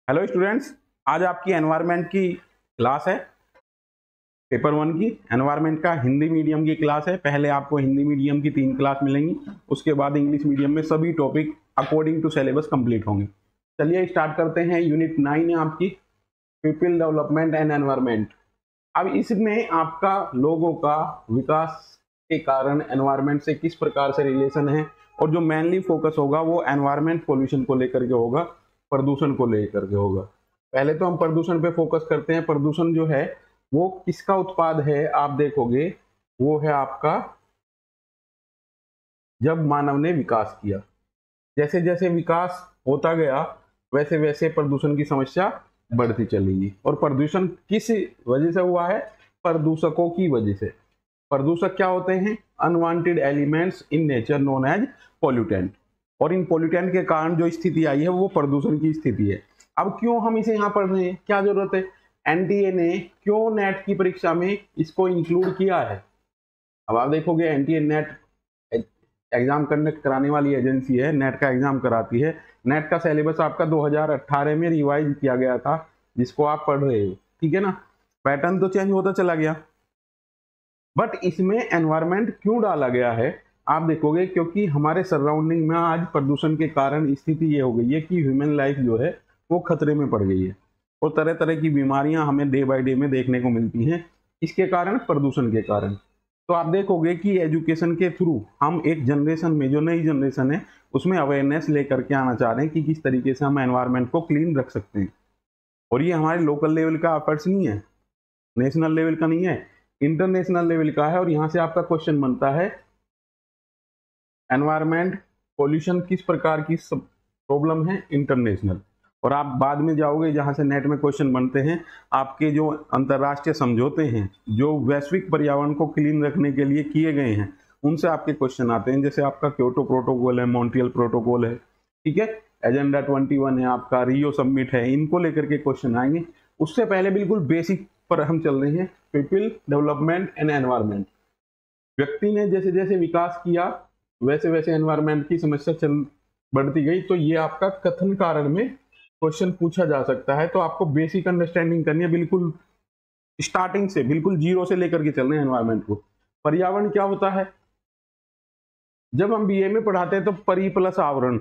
Hello students, आज आपकी environment की क्लास है। पेपर 1 की एनवायरनमेंट का हिंदी मीडियम की क्लास है। पहले आपको हिंदी मीडियम की 3 क्लास मिलेंगी, उसके बाद इंग्लिश मीडियम में सभी topic according to syllabus complete होंगे। चलिए स्टार्ट करते हैं। यूनिट 9 है आपकी, पीपल डेवलपमेंट एंड एनवायरनमेंट। अब इसमें आपका लोगों का विकास के कारण एनवायरनमेंट से किस प्रकार से रिलेशन है, और जो मेनली फोकस होगा वो एनवायरनमेंट पोल्यूशन को लेकर के होगा, प्रदूषण को लेकर के होगा। पहले तो हम प्रदूषण पे फोकस करते हैं। प्रदूषण जो है वो किसका उत्पाद है, आप देखोगे वो है आपका जब मानव ने विकास किया। जैसे जैसे विकास होता गया वैसे वैसे प्रदूषण की समस्या बढ़ती चलेगी। और प्रदूषण किस वजह से हुआ है? प्रदूषकों की वजह से। प्रदूषक क्या होते हैं? Unwanted elements in nature known as pollutant. और इन पोल्यूटेंट के कारण जो स्थिति आई है वो प्रदूषण की स्थिति है। अब क्यों हम इसे यहाँ पढ़ रहे हैं, क्या जरूरत है? एनटीए ने क्यों नेट की परीक्षा में इसको इंक्लूड किया है? अब आप देखोगे एनटीए नेट एग्जाम कंडक्ट कराने वाली एजेंसी है, नेट का एग्जाम कराती है। नेट का सिलेबस आपका 2018 में रिवाइज किया गया था, जिसको आप पढ़ रहे हो, ठीक है ना। पैटर्न तो चेंज होता चला गया, बट इसमें एनवायरनमेंट क्यों डाला गया है आप देखोगे, क्योंकि हमारे सराउंडिंग में आज प्रदूषण के कारण स्थिति ये हो गई है कि ह्यूमन लाइफ जो है वो खतरे में पड़ गई है, और तरह तरह की बीमारियां हमें डे बाय डे में देखने को मिलती हैं। इसके कारण, प्रदूषण के कारण। तो आप देखोगे कि एजुकेशन के थ्रू हम एक जनरेशन में, जो नई जनरेशन है, उसमें अवेयरनेस लेकर के आना चाह रहे हैं कि किस तरीके से हम एनवायरनमेंट को क्लीन रख सकते हैं। और ये हमारे लोकल लेवल का एफर्ट्स नहीं है, नेशनल लेवल का नहीं है, इंटरनेशनल लेवल का है। और यहाँ से आपका क्वेश्चन बनता है, एनवायरनमेंट पोल्यूशन किस प्रकार की प्रॉब्लम है? इंटरनेशनल। और आप बाद में जाओगे जहां से नेट में क्वेश्चन बनते हैं, आपके जो अंतर्राष्ट्रीय समझौते हैं जो वैश्विक पर्यावरण को क्लीन रखने के लिए किए गए हैं, उनसे आपके क्वेश्चन आते हैं। जैसे आपका क्योटो प्रोटोकॉल है, मॉन्ट्रियल प्रोटोकॉल है, ठीक है, एजेंडा 21 है आपका, रियो समिट है, इनको लेकर के क्वेश्चन आएंगे। उससे पहले बिल्कुल बेसिक पर हम चल रहे हैं, पीपल डेवलपमेंट एंड एनवायरनमेंट। व्यक्ति ने जैसे जैसे विकास किया वैसे वैसे एनवायरनमेंट की समस्या चल बढ़ती गई। तो ये आपका कथन कारण में क्वेश्चन पूछा जा सकता है। तो आपको बेसिक अंडरस्टैंडिंग करनी है, बिल्कुल स्टार्टिंग से, बिल्कुल जीरो से लेकर के चल रहे हैं एनवायरनमेंट को। पर्यावरण क्या होता है? जब हम बीए में पढ़ाते हैं तो परि प्लस आवरण,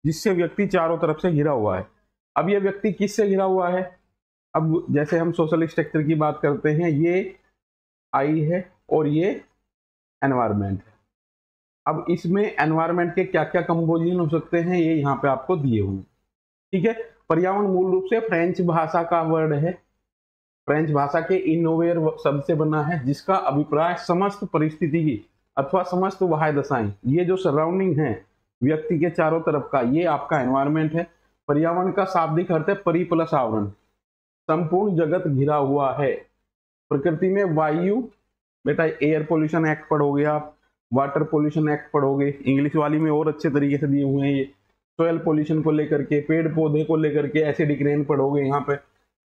जिससे व्यक्ति चारों तरफ से घिरा हुआ है। अब ये व्यक्ति किससे घिरा हुआ है? अब जैसे हम सोशल स्ट्रक्चर की बात करते हैं, ये आई है और ये एनवायरनमेंट है। अब इसमें एनवायरनमेंट के क्या क्या कंपोजिशन हो सकते हैं, ये यहाँ पे आपको दिए हुए, ठीक है। पर्यावरण मूल रूप से फ्रेंच भाषा का वर्ड है, फ्रेंच भाषा के इनोवेयर शब्द से बना है, जिसका अभिप्राय समस्त परिस्थिति की अथवा समस्त बाह्य दशाएं, ये जो सराउंडिंग है व्यक्ति के चारों तरफ का, ये आपका एनवायरनमेंट है। पर्यावरण का शाब्दिक अर्थ है परि प्लस आवरण, संपूर्ण जगत घिरा हुआ है। प्रकृति में वायु, बेटा एयर पोल्यूशन एक्ट पढ़ोगे आप, वाटर पोल्यूशन एक्ट पढ़ोगे, इंग्लिश वाली में और अच्छे तरीके से दिए हुए हैं ये। सॉइल पोल्यूशन को लेकर के, पेड़ पौधे को लेकर के एसिडिक रेन पढ़ोगे यहाँ पे।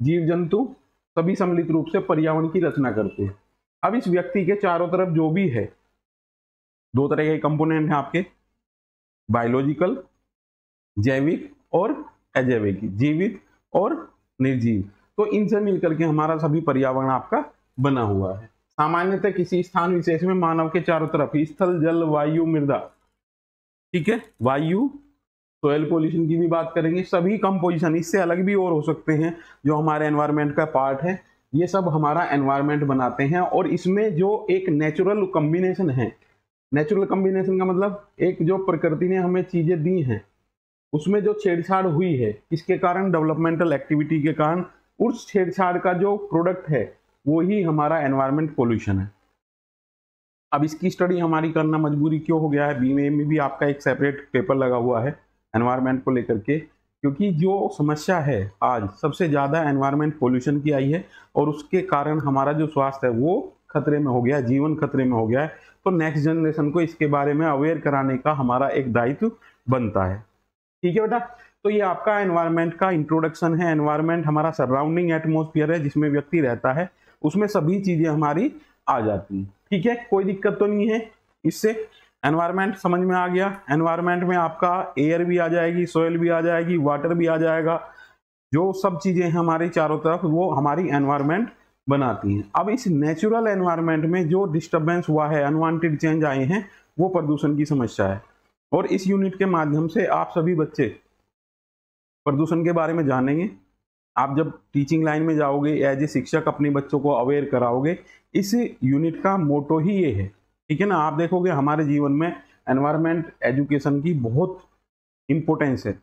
जीव जंतु सभी सम्मिलित रूप से पर्यावरण की रचना करते हैं। अब इस व्यक्ति के चारों तरफ जो भी है, दो तरह के कंपोनेंट हैं आपके, बायोलॉजिकल, जैविक और अजैविक, जीवित और निर्जीव। तो इनसे मिलकर के हमारा सभी पर्यावरण आपका बना हुआ है। सामान्यतः किसी स्थान विशेष में मानव के चारों तरफ स्थल, जल, वायु, मृदा, ठीक है, वायु, सॉइल पोल्यूशन की भी बात करेंगे, सभी कंपोजिशन, इससे अलग भी और हो सकते हैं जो हमारे एनवायरनमेंट का पार्ट है, ये सब हमारा एनवायरनमेंट बनाते हैं। और इसमें जो एक नेचुरल कॉम्बिनेशन है, नेचुरल कॉम्बिनेशन का मतलब एक जो प्रकृति ने हमें चीजें दी हैं उसमें जो छेड़छाड़ हुई है, इसके कारण, डेवलपमेंटल एक्टिविटी के कारण, उस छेड़छाड़ का जो प्रोडक्ट है वो ही हमारा एनवायरनमेंट पोल्यूशन है। अब इसकी स्टडी हमारी करना मजबूरी क्यों हो गया है? बीए में भी आपका एक सेपरेट पेपर लगा हुआ है एनवायरनमेंट को लेकर के, क्योंकि जो समस्या है आज सबसे ज़्यादा एनवायरनमेंट पोल्यूशन की आई है, और उसके कारण हमारा जो स्वास्थ्य है वो खतरे में हो गया है, जीवन खतरे में हो गया है। तो नेक्स्ट जनरेशन को इसके बारे में अवेयर कराने का हमारा एक दायित्व बनता है, ठीक है बेटा। तो ये आपका एनवायरनमेंट का इंट्रोडक्शन है। एनवायरनमेंट हमारा सराउंडिंग एटमॉस्फेयर है जिसमें व्यक्ति रहता है, उसमें सभी चीजें हमारी आ जाती हैं, ठीक है, कोई दिक्कत तो नहीं है इससे। एनवायरनमेंट समझ में आ गया। एनवायरनमेंट में आपका एयर भी आ जाएगी, सॉइल भी आ जाएगी, वाटर भी आ जाएगा, जो सब चीजें हमारे चारों तरफ वो हमारी एनवायरनमेंट बनाती हैं। अब इस नेचुरल एनवायरनमेंट में जो डिस्टरबेंस हुआ है, अनवांटेड चेंज आए हैं, वो प्रदूषण की समस्या है। और इस यूनिट के माध्यम से आप सभी बच्चे प्रदूषण के बारे में जानेंगे। आप जब टीचिंग लाइन में जाओगे एज ए शिक्षक अपने बच्चों को अवेयर कराओगे। इस यूनिट का मोटो ही ये है, ठीक है ना। आप देखोगे हमारे जीवन में एनवायरनमेंट एजुकेशन की बहुत इंपॉर्टेंस है।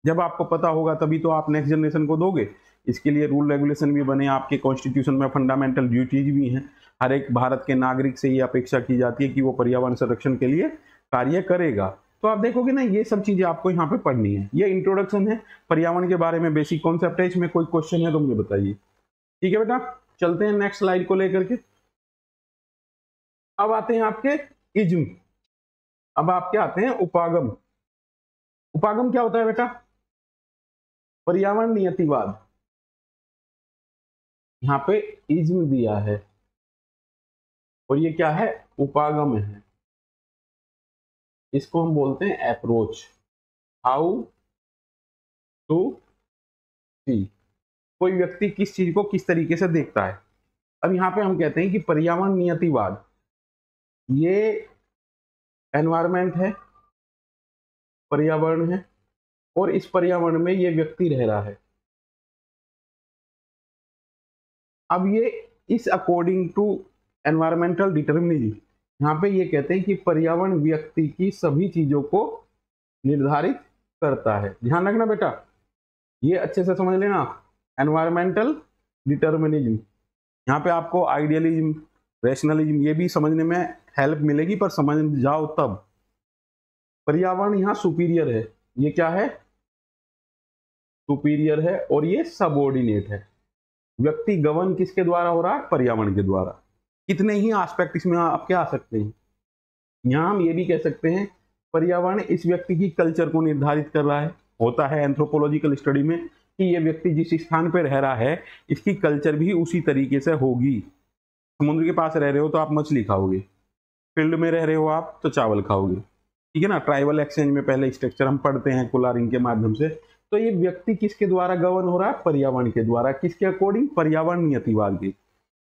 जब आपको पता होगा तभी तो आप नेक्स्ट जनरेशन को दोगे। इसके लिए रूल रेगुलेशन भी बने, आपके कॉन्स्टिट्यूशन में फंडामेंटल ड्यूटीज भी हैं। हर एक भारत के नागरिक से ये अपेक्षा की जाती है कि वो पर्यावरण संरक्षण के लिए कार्य करेगा। तो आप देखोगे ना, ये सब चीजें आपको यहाँ पे पढ़नी है। ये इंट्रोडक्शन है पर्यावरण के बारे में, बेसिक कॉन्सेप्ट है। इसमें कोई क्वेश्चन है तो मुझे बताइए। ठीक है बेटा, चलते हैं नेक्स्ट स्लाइड को लेकर के। अब आते हैं आपके इज्म, अब आपके आते हैं उपागम। उपागम क्या होता है बेटा? पर्यावरण नियतिवाद। यहाँ पे इज्म दिया है और ये क्या है? उपागम है। इसको हम बोलते हैं अप्रोच, हाउ टू सी। कोई व्यक्ति किस चीज को किस तरीके से देखता है। अब यहाँ पे हम कहते हैं कि पर्यावरण नियतिवाद, ये एनवायरमेंट है, पर्यावरण है, और इस पर्यावरण में ये व्यक्ति रह रहा है। अब ये इस अकॉर्डिंग टू एनवायरमेंटल डिटर्मिनिज्म, यहाँ पे ये कहते हैं कि पर्यावरण व्यक्ति की सभी चीजों को निर्धारित करता है। ध्यान रखना बेटा, ये अच्छे से समझ लेना। एनवायरमेंटल डिटर्मिनिज्म, यहाँ पे आपको आइडियलिज्म, रैशनलिज्म ये भी समझने में हेल्प मिलेगी, पर समझ जाओ तब। पर्यावरण यहाँ सुपीरियर है, ये क्या है? सुपीरियर है, और ये सबऑर्डिनेट है। व्यक्ति गवर्न किसके द्वारा हो रहा है? पर्यावरण के द्वारा। कितने ही एस्पेक्ट इसमें आप क्या आ सकते हैं। यहाँ हम ये भी कह सकते हैं पर्यावरण इस व्यक्ति की कल्चर को निर्धारित कर रहा है। होता है एंथ्रोपोलॉजिकल स्टडी में कि ये व्यक्ति जिस स्थान पर रह रहा है इसकी कल्चर भी उसी तरीके से होगी। समुद्र के पास रह रहे हो तो आप मछली खाओगे, फील्ड में रह रहे हो आप तो चावल खाओगे, ठीक है ना। ट्राइबल एक्सचेंज में पहले स्ट्रक्चर हम पढ़ते हैं कुलारिंग के माध्यम से। तो ये व्यक्ति किसके द्वारा गवर्न हो रहा है? पर्यावरण के द्वारा। किसके अकॉर्डिंग? पर्यावरण नियतिवाद की।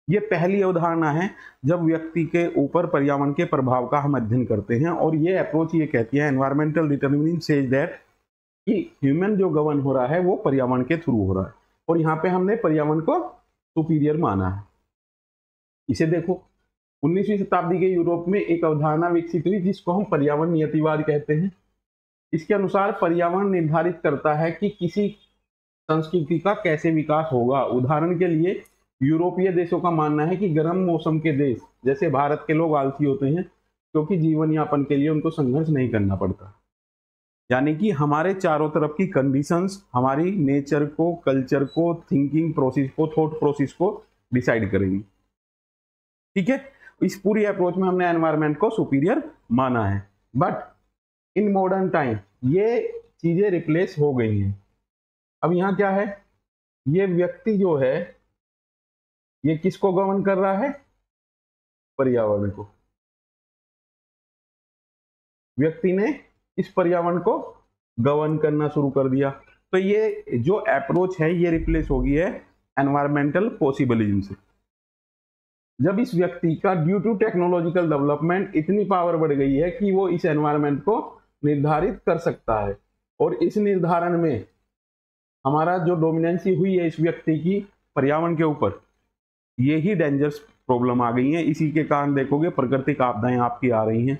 ये पहली अवधारणा है जब व्यक्ति के ऊपर पर्यावरण के प्रभाव का हम अध्ययन करते हैं। और ये अप्रोच ये कहती है, एनवायरमेंटल डिटर्मिनिज्म सेज दैट, कि ह्यूमन जो गवर्न हो रहा है वो पर्यावरण के थ्रू हो रहा है। और यहाँ पे हमने पर्यावरण को सुपीरियर माना है। इसे देखो, 19वीं शताब्दी के यूरोप में एक अवधारणा विकसित हुई जिसको हम पर्यावरण नियतिवाद कहते हैं। इसके अनुसार पर्यावरण निर्धारित करता है कि किसी संस्कृति का कैसे विकास होगा। उदाहरण के लिए यूरोपीय देशों का मानना है कि गर्म मौसम के देश जैसे भारत के लोग आलसी होते हैं क्योंकि जीवन यापन के लिए उनको संघर्ष नहीं करना पड़ता। यानी कि हमारे चारों तरफ की कंडीशंस हमारी नेचर को, कल्चर को, थिंकिंग प्रोसेस को, थॉट प्रोसेस को डिसाइड करेंगी। ठीक है, इस पूरी अप्रोच में हमने एनवायरनमेंट को सुपीरियर माना है। बट इन मॉडर्न टाइम ये चीजें रिप्लेस हो गई हैं। अब यहाँ क्या है? ये व्यक्ति जो है ये किसको गवर्न कर रहा है? पर्यावरण को। व्यक्ति ने इस पर्यावरण को गवर्न करना शुरू कर दिया। तो ये जो अप्रोच है ये रिप्लेस हो गई है एनवायरमेंटल पॉसिबलिज्म से। जब इस व्यक्ति का ड्यू टू टेक्नोलॉजिकल डेवलपमेंट इतनी पावर बढ़ गई है कि वो इस एनवायरमेंट को निर्धारित कर सकता है, और इस निर्धारण में हमारा जो डोमिनेंसी हुई है इस व्यक्ति की पर्यावरण के ऊपर, ये ही डेंजरस प्रॉब्लम आ गई है। इसी के कारण देखोगे प्राकृतिक आपदाएं आपकी आ रही हैं।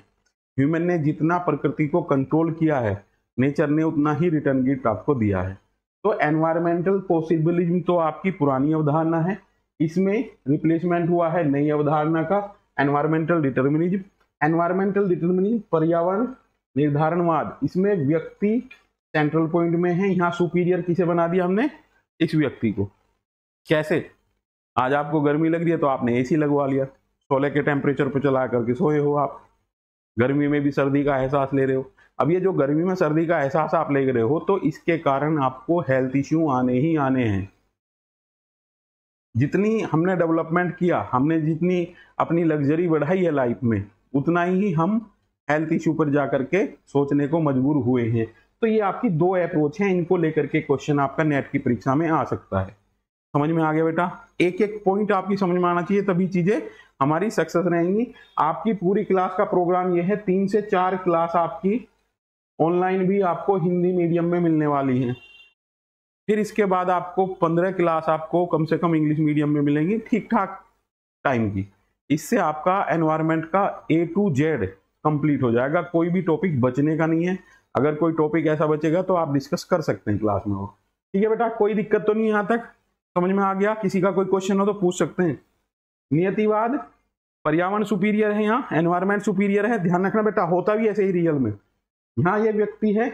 ह्यूमन ने जितना प्रकृति को कंट्रोल किया है, नेचर ने उतना ही रिटर्न गिफ्ट आपको दिया है। तो एनवायरमेंटल पॉसिबलिज्म तो आपकी पुरानी अवधारणा है, इसमें रिप्लेसमेंट हुआ है नई अवधारणा का, एनवायरमेंटल डिटर्मिनिज्म। एनवायरमेंटल डिटर्मिनिज्म पर्यावरण निर्धारणवाद, इसमें व्यक्ति सेंट्रल पॉइंट में है। यहाँ सुपीरियर किसे बना दिया हमने? इस व्यक्ति को। कैसे? आज आपको गर्मी लग रही है तो आपने एसी लगवा लिया, 16 के टेम्परेचर पर चला करके सोए हो आप। गर्मी में भी सर्दी का एहसास ले रहे हो। अब ये जो गर्मी में सर्दी का एहसास आप ले रहे हो तो इसके कारण आपको हेल्थ इश्यू आने ही आने हैं। जितनी हमने डेवलपमेंट किया, हमने जितनी अपनी लग्जरी बढ़ाई है लाइफ में, उतना ही हम हेल्थ इश्यू पर जाकर के सोचने को मजबूर हुए हैं। तो ये आपकी दो अप्रोच है, इनको लेकर के क्वेश्चन आपका नेट की परीक्षा में आ सकता है। समझ में आ गया बेटा? एक एक पॉइंट आपकी समझ में आना चाहिए, तभी चीजें हमारी सक्सेस रहेंगी। आपकी पूरी क्लास का प्रोग्राम ये है, 3 से 4 क्लास आपकी ऑनलाइन भी आपको हिंदी मीडियम में मिलने वाली है। फिर इसके बाद आपको 15 क्लास आपको कम से कम इंग्लिश मीडियम में मिलेंगी, ठीक ठाक टाइम की। इससे आपका एनवायरनमेंट का A to Z कंप्लीट हो जाएगा, कोई भी टॉपिक बचने का नहीं है। अगर कोई टॉपिक ऐसा बचेगा तो आप डिस्कस कर सकते हैं क्लास में। वो ठीक है बेटा, कोई दिक्कत तो नहीं है यहाँ तक? समझ में आ गया? किसी का कोई क्वेश्चन हो तो पूछ सकते हैं। नियतिवाद, पर्यावरण सुपीरियर है, यहाँ एनवायरनमेंट सुपीरियर है। ध्यान रखना बेटा, होता भी ऐसे ही रियल में। यहाँ ये व्यक्ति है,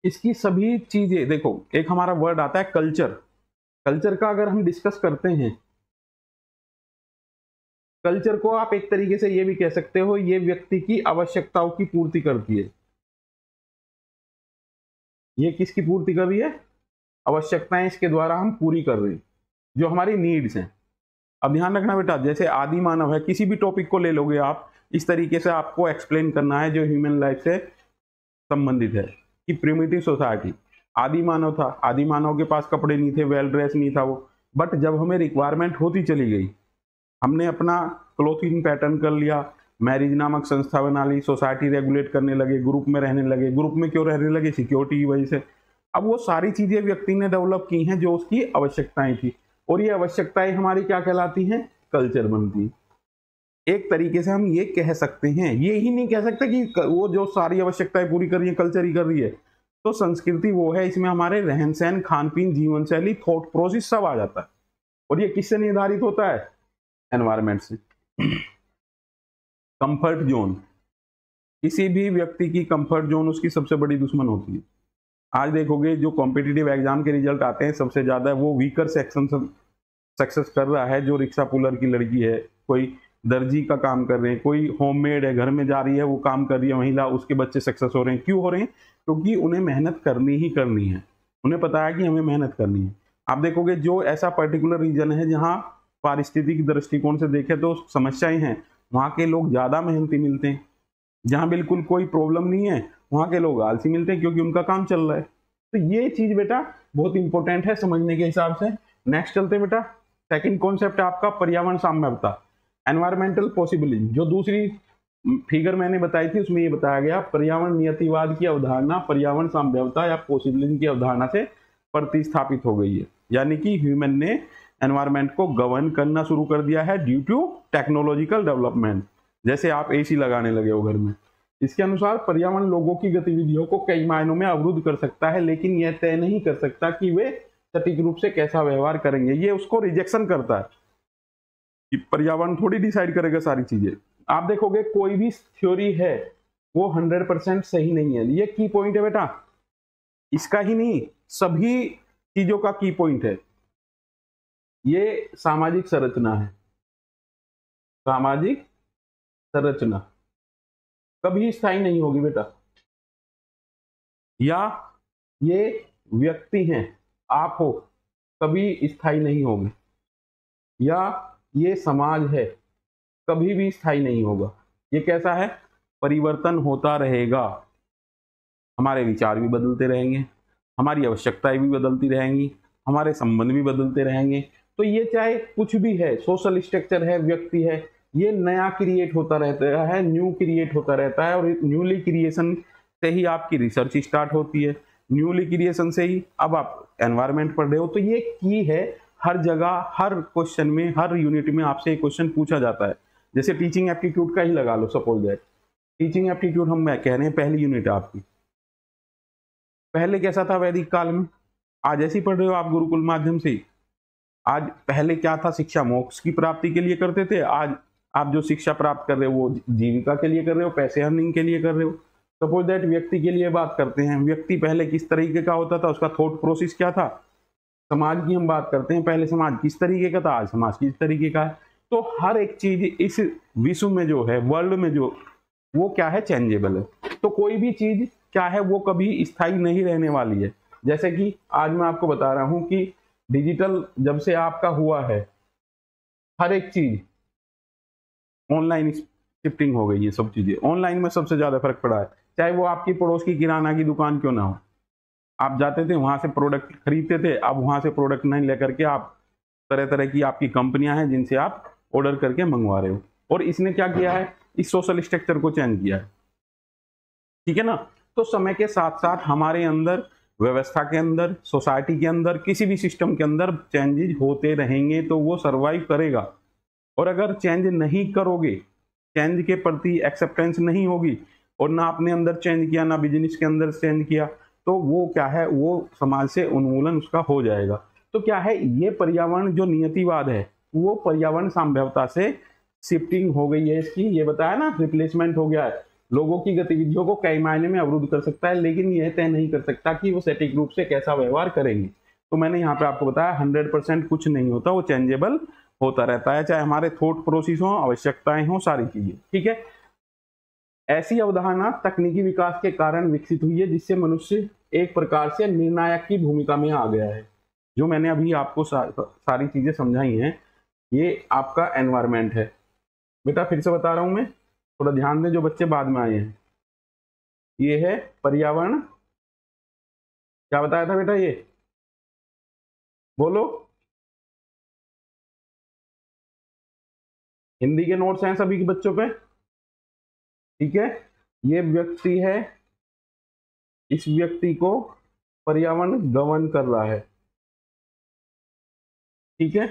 इसकी सभी चीजें देखो, एक हमारा वर्ड आता है कल्चर। कल्चर का अगर हम डिस्कस करते हैं, कल्चर को आप एक तरीके से ये भी कह सकते हो, ये व्यक्ति की आवश्यकताओं की पूर्ति करती है। ये किसकी पूर्ति कर रही है? आवश्यकताएं इसके द्वारा हम पूरी कर रहे हैं, जो हमारी नीड्स हैं। अब ध्यान रखना बेटा, जैसे आदि मानव है, किसी भी टॉपिक को ले लोगे आप, इस तरीके से आपको एक्सप्लेन करना है जो ह्यूमन लाइफ से संबंधित है। कि प्रिमिटिव सोसाइटी, आदि मानव था, आदि मानव के पास कपड़े नहीं थे, वेल ड्रेस नहीं था वो, बट जब हमें रिक्वायरमेंट होती चली गई, हमने अपना क्लोथिंग पैटर्न कर लिया, मैरिज नामक संस्था बना ली, सोसाइटी रेगुलेट करने लगे, ग्रुप में रहने लगे। ग्रुप में क्यों रहने लगे? सिक्योरिटी की वजह से। अब वो सारी चीजें व्यक्ति ने डेवलप की हैं जो उसकी आवश्यकताएं थी, और ये आवश्यकताएं हमारी क्या कहलाती हैं? कल्चर बनती। एक तरीके से हम ये कह सकते हैं, ये ही नहीं कह सकते कि वो जो सारी आवश्यकताएं पूरी कर रही है कल्चर ही कर रही है। तो संस्कृति वो है, इसमें हमारे रहन सहन, खान पीन, जीवन शैली, थॉट प्रोसेस सब आ जाता है। और ये किससे निर्धारित होता है? एनवायरमेंट से। कंफर्ट जोन, किसी भी व्यक्ति की कंफर्ट जोन उसकी सबसे बड़ी दुश्मन होती है। आज देखोगे जो कॉम्पिटिटिव एग्जाम के रिजल्ट आते हैं, सबसे ज्यादा वो वीकर सेक्शन सक्सेस कर रहा है। जो रिक्शा पुलर की लड़की है, कोई दर्जी का काम कर रहे हैं, कोई होममेड है, घर में जा रही है वो काम कर रही है महिला, उसके बच्चे सक्सेस हो रहे हैं। क्यों हो रहे हैं? क्योंकि उन्हें मेहनत करनी ही करनी है, उन्हें पता है कि हमें मेहनत करनी है। आप देखोगे जो ऐसा पर्टिकुलर रीजन है जहाँ पारिस्थितिक दृष्टिकोण से देखें तो समस्याएं हैं, वहाँ के लोग ज्यादा मेहनती मिलते हैं। जहाँ बिल्कुल कोई प्रॉब्लम नहीं है, वहाँ के लोग आलसी मिलते हैं, क्योंकि उनका काम चल रहा है। तो ये चीज बेटा बहुत इंपॉर्टेंट है समझने के हिसाब से। नेक्स्ट चलते हैं बेटा, सेकंड कॉन्सेप्ट है आपका पर्यावरण साम्यता, एनवायरमेंटल पॉसिबिलिटी। जो दूसरी फिगर मैंने बताई थी उसमें ये बताया गया, पर्यावरण नियतिवाद की अवधारणा पर्यावरण साम्यता या पॉसिबिलिटी की अवधारणा से प्रतिस्थापित हो गई है। यानी कि ह्यूमन ने एनवायरमेंट को गवर्न करना शुरू कर दिया है ड्यू टू टेक्नोलॉजिकल डेवलपमेंट। जैसे आप एसी लगाने लगे हो घर में, इसके अनुसार पर्यावरण लोगों की गतिविधियों को कई मायनों में अवरुद्ध कर सकता है, लेकिन यह तय नहीं कर सकता कि वे सटीक रूप से कैसा व्यवहार करेंगे। ये उसको रिजेक्शन करता है कि पर्यावरण थोड़ी डिसाइड करेगा सारी चीजें। आप देखोगे कोई भी थ्योरी है वो 100% सही नहीं है। ये की पॉइंट है बेटा, इसका ही नहीं सभी चीजों का की पॉइंट है। ये सामाजिक संरचना है, सामाजिक संरचना कभी स्थायी नहीं होगी बेटा। या ये व्यक्ति हैं, आप हो, कभी स्थायी नहीं होंगे। या ये समाज है, कभी भी स्थायी नहीं होगा। ये कैसा है? परिवर्तन होता रहेगा, हमारे विचार भी बदलते रहेंगे, हमारी आवश्यकताएं भी बदलती रहेंगी, हमारे संबंध भी बदलते रहेंगे। तो ये चाहे कुछ भी है, सोशल स्ट्रक्चर है, व्यक्ति है, ये नया क्रिएट होता रहता है, न्यू क्रिएट होता रहता है। और न्यूली क्रिएशन से ही आपकी रिसर्च स्टार्ट होती है, न्यूली क्रिएशन से ही अब आप एनवायरनमेंट पढ़ रहे हो। तो ये की है, हर जगह, हर क्वेश्चन में, हर यूनिट में आपसे एक क्वेश्चन पूछा जाता है। जैसे टीचिंग एप्टीट्यूड का ही लगा लो, सपोज दैट टीचिंग एप्टीट्यूड हम कह रहे हैं पहली यूनिट आपकी। पहले कैसा था वैदिक काल में? आज ऐसे ही पढ़ रहे हो आप गुरुकुल माध्यम से। आज पहले क्या था? शिक्षा मोक्ष की प्राप्ति के लिए करते थे। आज आप जो शिक्षा प्राप्त कर रहे हो वो जीविका के लिए कर रहे हो, पैसे अर्निंग के लिए कर रहे हो। सपोज दैट व्यक्ति के लिए बात करते हैं, व्यक्ति पहले किस तरीके का होता था, उसका थॉट प्रोसेस क्या था। समाज की हम बात करते हैं, पहले समाज किस तरीके का था, आज समाज किस तरीके का है। तो हर एक चीज इस विश्व में जो है, वर्ल्ड में जो, वो क्या है? चेंजेबल है। तो कोई भी चीज क्या है, वो कभी स्थायी नहीं रहने वाली है। जैसे कि आज मैं आपको बता रहा हूं कि डिजिटल जब से आपका हुआ है, हर एक चीज ऑनलाइन शिफ्टिंग हो गई है, सब चीजें ऑनलाइन में सबसे ज्यादा फर्क पड़ा है। चाहे वो आपकी पड़ोस की किराना की दुकान क्यों ना हो। आप जाते थे वहां से प्रोडक्ट खरीदते थे, अब वहां से प्रोडक्ट नहीं लेकर के आप तरह तरह की आपकी कंपनियां हैं जिनसे आप ऑर्डर करके मंगवा रहे हो। और इसने क्या किया है, इस सोशल स्ट्रक्चर को चेंज किया है, ठीक है ना। तो समय के साथ साथ हमारे अंदर, व्यवस्था के अंदर, सोसाइटी के अंदर, किसी भी सिस्टम के अंदर चेंजेस होते रहेंगे तो वो सरवाइव करेगा। और अगर चेंज नहीं करोगे, चेंज के प्रति एक्सेप्टेंस नहीं होगी और ना अपने अंदर चेंज किया, ना बिजनेस के अंदर चेंज किया, तो वो क्या है, वो समाज से उन्मूलन उसका हो जाएगा। तो क्या है, ये पर्यावरण जो नियतिवाद है वो पर्यावरण संभाव्यता से शिफ्टिंग हो गई है इसकी। ये बताया ना, रिप्लेसमेंट हो गया है। लोगों की गतिविधियों को कई मायने में अवरुद्ध कर सकता है, लेकिन यह तय नहीं कर सकता कि वो सटीक रूप से कैसा व्यवहार करेंगे। तो मैंने यहाँ पे आपको बताया 100% कुछ नहीं होता, वो चेंजेबल होता रहता है, चाहे हमारे थॉट प्रोसेस हो, आवश्यकताएं हो, सारी चीजें, ठीक है। ऐसी अवधारणा तकनीकी विकास के कारण विकसित हुई है जिससे मनुष्य एक प्रकार से निर्णायक की भूमिका में आ गया है। जो मैंने अभी आपको सारी चीजें समझाई हैं, ये आपका एनवायरमेंट है। बेटा फिर से बता रहा हूं मैं, थोड़ा ध्यान दें जो बच्चे बाद में आए हैं। ये है पर्यावरण, क्या बताया था बेटा, ये बोलो। हिंदी के नोट्स हैं सभी के बच्चों पे, ठीक है। ये व्यक्ति है, इस व्यक्ति को पर्यावरण गवर्न कर रहा है, ठीक है।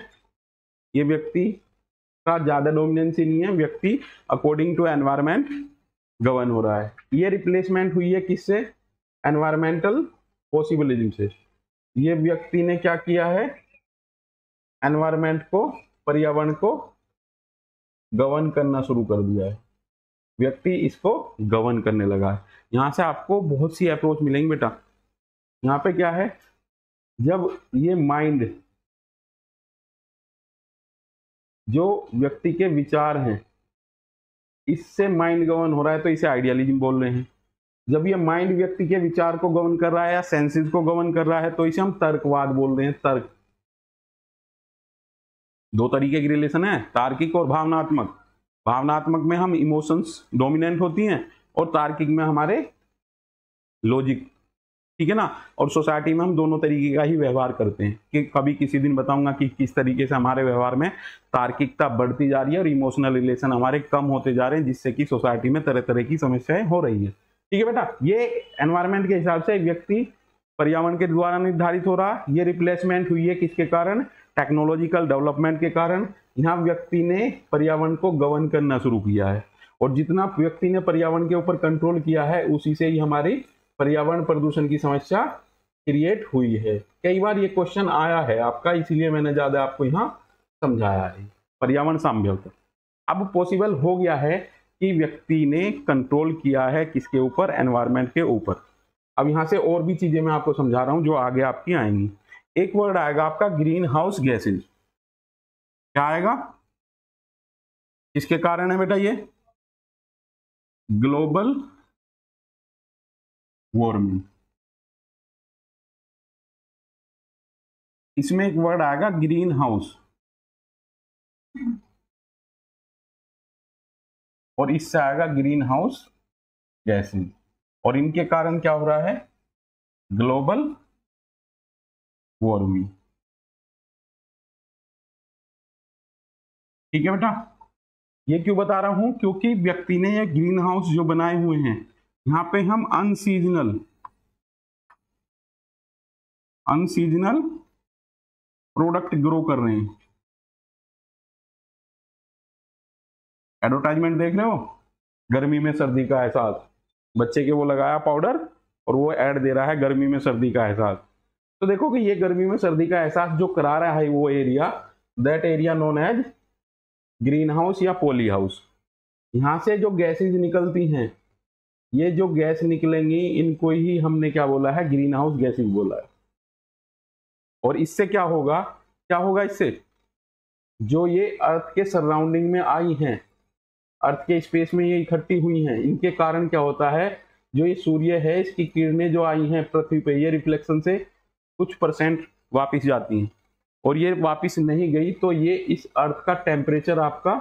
ये व्यक्ति का ज्यादा डोमिनेंसी नहीं है, व्यक्ति अकॉर्डिंग टू एनवायरमेंट गवर्न हो रहा है। ये रिप्लेसमेंट हुई है किससे, एनवायरमेंटल पॉसिबिलिज्म से। ये व्यक्ति ने क्या किया है, एनवायरमेंट को, पर्यावरण को गवर्न करना शुरू कर दिया है, व्यक्ति इसको गवर्न करने लगा है। यहां से आपको बहुत सी अप्रोच मिलेंगी बेटा। यहाँ पे क्या है, जब ये माइंड, जो व्यक्ति के विचार हैं, इससे माइंड गवर्न हो रहा है तो इसे आइडियलिज्म बोल रहे हैं। जब ये माइंड व्यक्ति के विचार को गवर्न कर रहा है या सेंसेस को गवर्न कर रहा है तो इसे हम तर्कवाद बोल रहे हैं, तर्क। दो तरीके की रिलेशन है, तार्किक और भावनात्मक। भावनात्मक में हम इमोशंस डोमिनेंट होती हैं और तार्किक में हमारे लॉजिक, ठीक है ना। और सोसाइटी में हम दोनों तरीके का ही व्यवहार करते हैं, कि कभी किसी दिन बताऊंगा कि किस तरीके से हमारे व्यवहार में तार्किकता बढ़ती जा रही है और इमोशनल रिलेशन हमारे कम होते जा रहे हैं, जिससे कि सोसाइटी में तरह तरह की समस्याएं हो रही है, ठीक है बेटा। ये एनवायरमेंट के हिसाब से व्यक्ति पर्यावरण के द्वारा निर्धारित हो रहा। ये रिप्लेसमेंट हुई है किसके कारण, टेक्नोलॉजिकल डेवलपमेंट के कारण। यहाँ व्यक्ति ने पर्यावरण को गवर्न करना शुरू किया है, और जितना व्यक्ति ने पर्यावरण के ऊपर कंट्रोल किया है उसी से ही हमारी पर्यावरण प्रदूषण की समस्या क्रिएट हुई है। कई बार ये क्वेश्चन आया है आपका, इसलिए मैंने ज्यादा आपको यहाँ समझाया है। पर्यावरण साम्यवस्था अब पॉसिबल हो गया है कि व्यक्ति ने कंट्रोल किया है किसके ऊपर, एनवायरमेंट के ऊपर। अब यहाँ से और भी चीजें मैं आपको समझा रहा हूँ जो आगे आपकी आएंगी। एक वर्ड आएगा आपका ग्रीन हाउस गैसेज। क्या आएगा, किसके कारण है बेटा, ये ग्लोबल वार्मिंग। इसमें एक वर्ड आएगा ग्रीन हाउस, और इससे आएगा ग्रीन हाउस गैसेज, और इनके कारण क्या हो रहा है, ग्लोबल वार्मिंग, ठीक है बेटा। ये क्यों बता रहा हूं, क्योंकि व्यक्ति ने ये ग्रीन हाउस जो बनाए हुए हैं, यहां पे हम अनसीजनल प्रोडक्ट ग्रो कर रहे हैं। एडवर्टाइजमेंट देख रहे हो, गर्मी में सर्दी का एहसास, बच्चे के वो लगाया पाउडर और वो ऐड दे रहा है गर्मी में सर्दी का एहसास। तो देखो कि ये गर्मी में सर्दी का एहसास जो करा रहा है वो area, that area known as greenhouse या पॉली हाउस। यहां से जो गैसेज निकलती हैं, ये जो गैस निकलेंगी इनको ही हमने क्या बोला है, ग्रीन हाउस गैसेज बोला है। और इससे क्या होगा इससे, जो ये अर्थ के सराउंडिंग में आई हैं, अर्थ के स्पेस में ये इकट्ठी हुई हैं, इनके कारण क्या होता है, जो ये सूर्य है इसकी किरणें जो आई हैं पृथ्वी पे, ये रिफ्लेक्शन से कुछ % वापस जाती हैं, और ये वापस नहीं गई तो ये इस अर्थ का टेम्परेचर आपका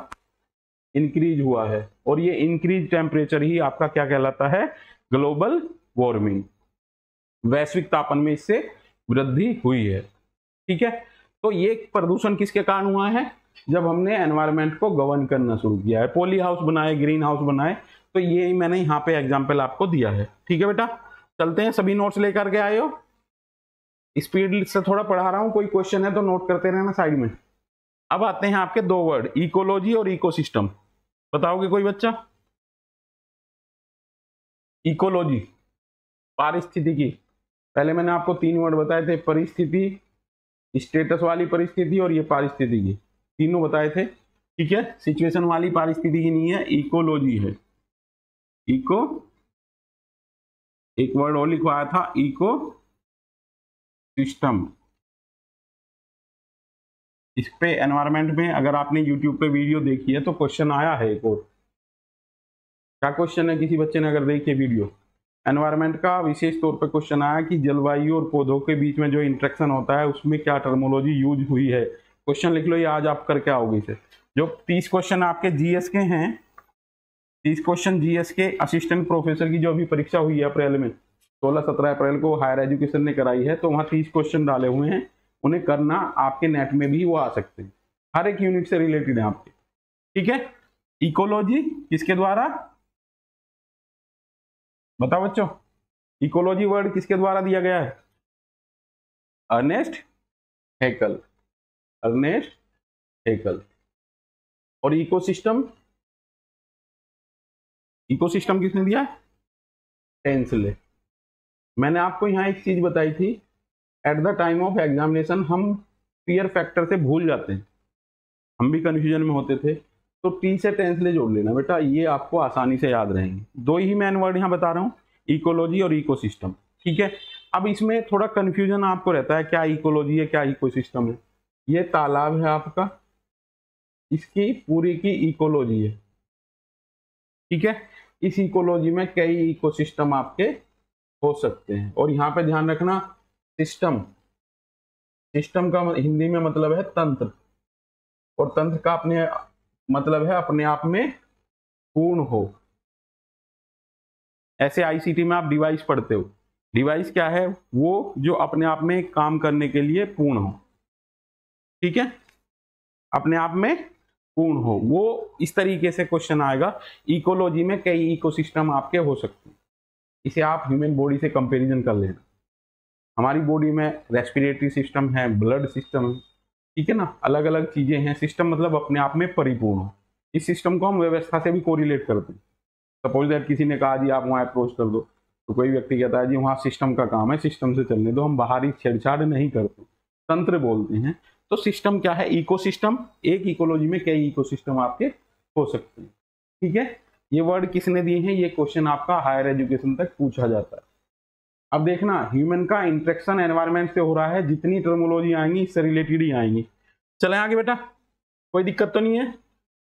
इंक्रीज हुआ है, और ये इंक्रीज टेम्परेचर ही आपका क्या कहलाता है, ग्लोबल वार्मिंग, वैश्विक तापमान में इससे वृद्धि हुई है। ठीक है, तो ये प्रदूषण किसके कारण हुआ है? जब हमने एनवायरनमेंट को गवर्न करना शुरू किया है, पॉली हाउस बनाए, ग्रीन हाउस बनाए, तो ये मैंने यहाँ पे एग्जाम्पल आपको दिया है। ठीक है बेटा, चलते हैं, सभी नोट्स लेकर के आए हो? स्पीड से थोड़ा पढ़ा रहा हूं, कोई क्वेश्चन है तो नोट करते रहना साइड में। अब आते हैं आपके दो वर्ड, इकोलॉजी और इकोसिस्टम। बताओगे कोई बच्चा? इकोलॉजी पारिस्थितिकी, पहले मैंने आपको 3 वर्ड बताए थे, परिस्थिति, स्टेटस वाली परिस्थिति और ये पारिस्थितिकी, तीनों बताए थे। ठीक है, सिचुएशन वाली पारिस्थितिकी नहीं है, इकोलॉजी है। इको, एक वर्ड और लिखवाया था, इको सिस्टम। इस पे एनवायरनमेंट में अगर आपने यूट्यूब पे वीडियो देखी है तो क्वेश्चन आया है एक और। क्या क्वेश्चन है? किसी बच्चे ने अगर देखी है वीडियो, एनवायरनमेंट का विशेष तौर पे क्वेश्चन आया कि जलवायु और पौधों के बीच में जो इंटरेक्शन होता है उसमें क्या टर्मोलॉजी यूज हुई है। क्वेश्चन लिख लो, ये आज आप करके आओगे इसे। जो 30 क्वेश्चन आपके जीएस के हैं, 30 क्वेश्चन जीएस के असिस्टेंट प्रोफेसर की जो अभी परीक्षा हुई है अप्रैल में, 16-17 अप्रैल को हायर एजुकेशन ने कराई है, तो वहाँ 30 क्वेश्चन डाले हुए हैं, उन्हें करना, आपके नेट में भी वो आ सकते हैं, हर एक यूनिट से रिलेटेड है आपके। ठीक है, इकोलॉजी किसके द्वारा? बताओ बच्चों, इकोलॉजी वर्ड किसके द्वारा दिया गया है? Ernest Haeckel, Ernest Haeckel. और इकोसिस्टम, इकोसिस्टम किसने दिया? टेंसले। मैंने आपको यहाँ एक चीज बताई थी, at the time of examination हम फियर फैक्टर से भूल जाते हैं, हम भी कंफ्यूजन में होते थे, तो टी से टेंसले जोड़ लेना बेटा, ये आपको आसानी से याद रहेंगे। दो ही मैन वर्ड यहाँ बता रहा हूँ, इकोलॉजी और इकोसिस्टम। ठीक है, अब इसमें थोड़ा कंफ्यूजन आपको रहता है, क्या इकोलॉजी है, क्या इकोसिस्टम है। ये तालाब है आपका, इसकी पूरी की इकोलॉजी है। ठीक है, इस इकोलॉजी में कई इकोसिस्टम आपके हो सकते हैं। और यहाँ पे ध्यान रखना, सिस्टम, सिस्टम का हिंदी में मतलब है तंत्र, और तंत्र का अपने मतलब है अपने आप में पूर्ण हो। ऐसे आईसीटी में आप डिवाइस पढ़ते हो, डिवाइस क्या है? वो जो अपने आप में काम करने के लिए पूर्ण हो। ठीक है, अपने आप में पूर्ण हो, वो इस तरीके से क्वेश्चन आएगा। इकोलॉजी में कई इकोसिस्टम आपके हो सकते हैं, इसे आप ह्यूमन बॉडी से कंपैरिजन कर लेना। हमारी बॉडी में रेस्पिरेटरी सिस्टम है, ब्लड सिस्टम है, ठीक है ना, अलग अलग चीजें हैं। सिस्टम मतलब अपने आप में परिपूर्ण हो। इस सिस्टम को हम व्यवस्था से भी कोरिलेट करते हैं। सपोज दैट किसी ने कहा जी आप वहाँ अप्रोच कर दो, तो कोई व्यक्ति कहता है जी वहाँ सिस्टम का काम है, सिस्टम से चलने दो, हम बाहरी छेड़छाड़ नहीं करते, तंत्र बोलते हैं। तो सिस्टम क्या है? इकोसिस्टम। एक इकोलॉजी में कई इकोसिस्टम आपके हो सकते हैं। ठीक है, ये वर्ड किसने दिए हैं? ये क्वेश्चन आपका हायर एजुकेशन तक पूछा जाता है। अब देखना, ह्यूमन का इंटरेक्शन एनवायरनमेंट से हो रहा है, जितनी टर्मोलॉजी आएंगी इससे रिलेटेड ही आएंगी। चले आगे बेटा, कोई दिक्कत तो नहीं है?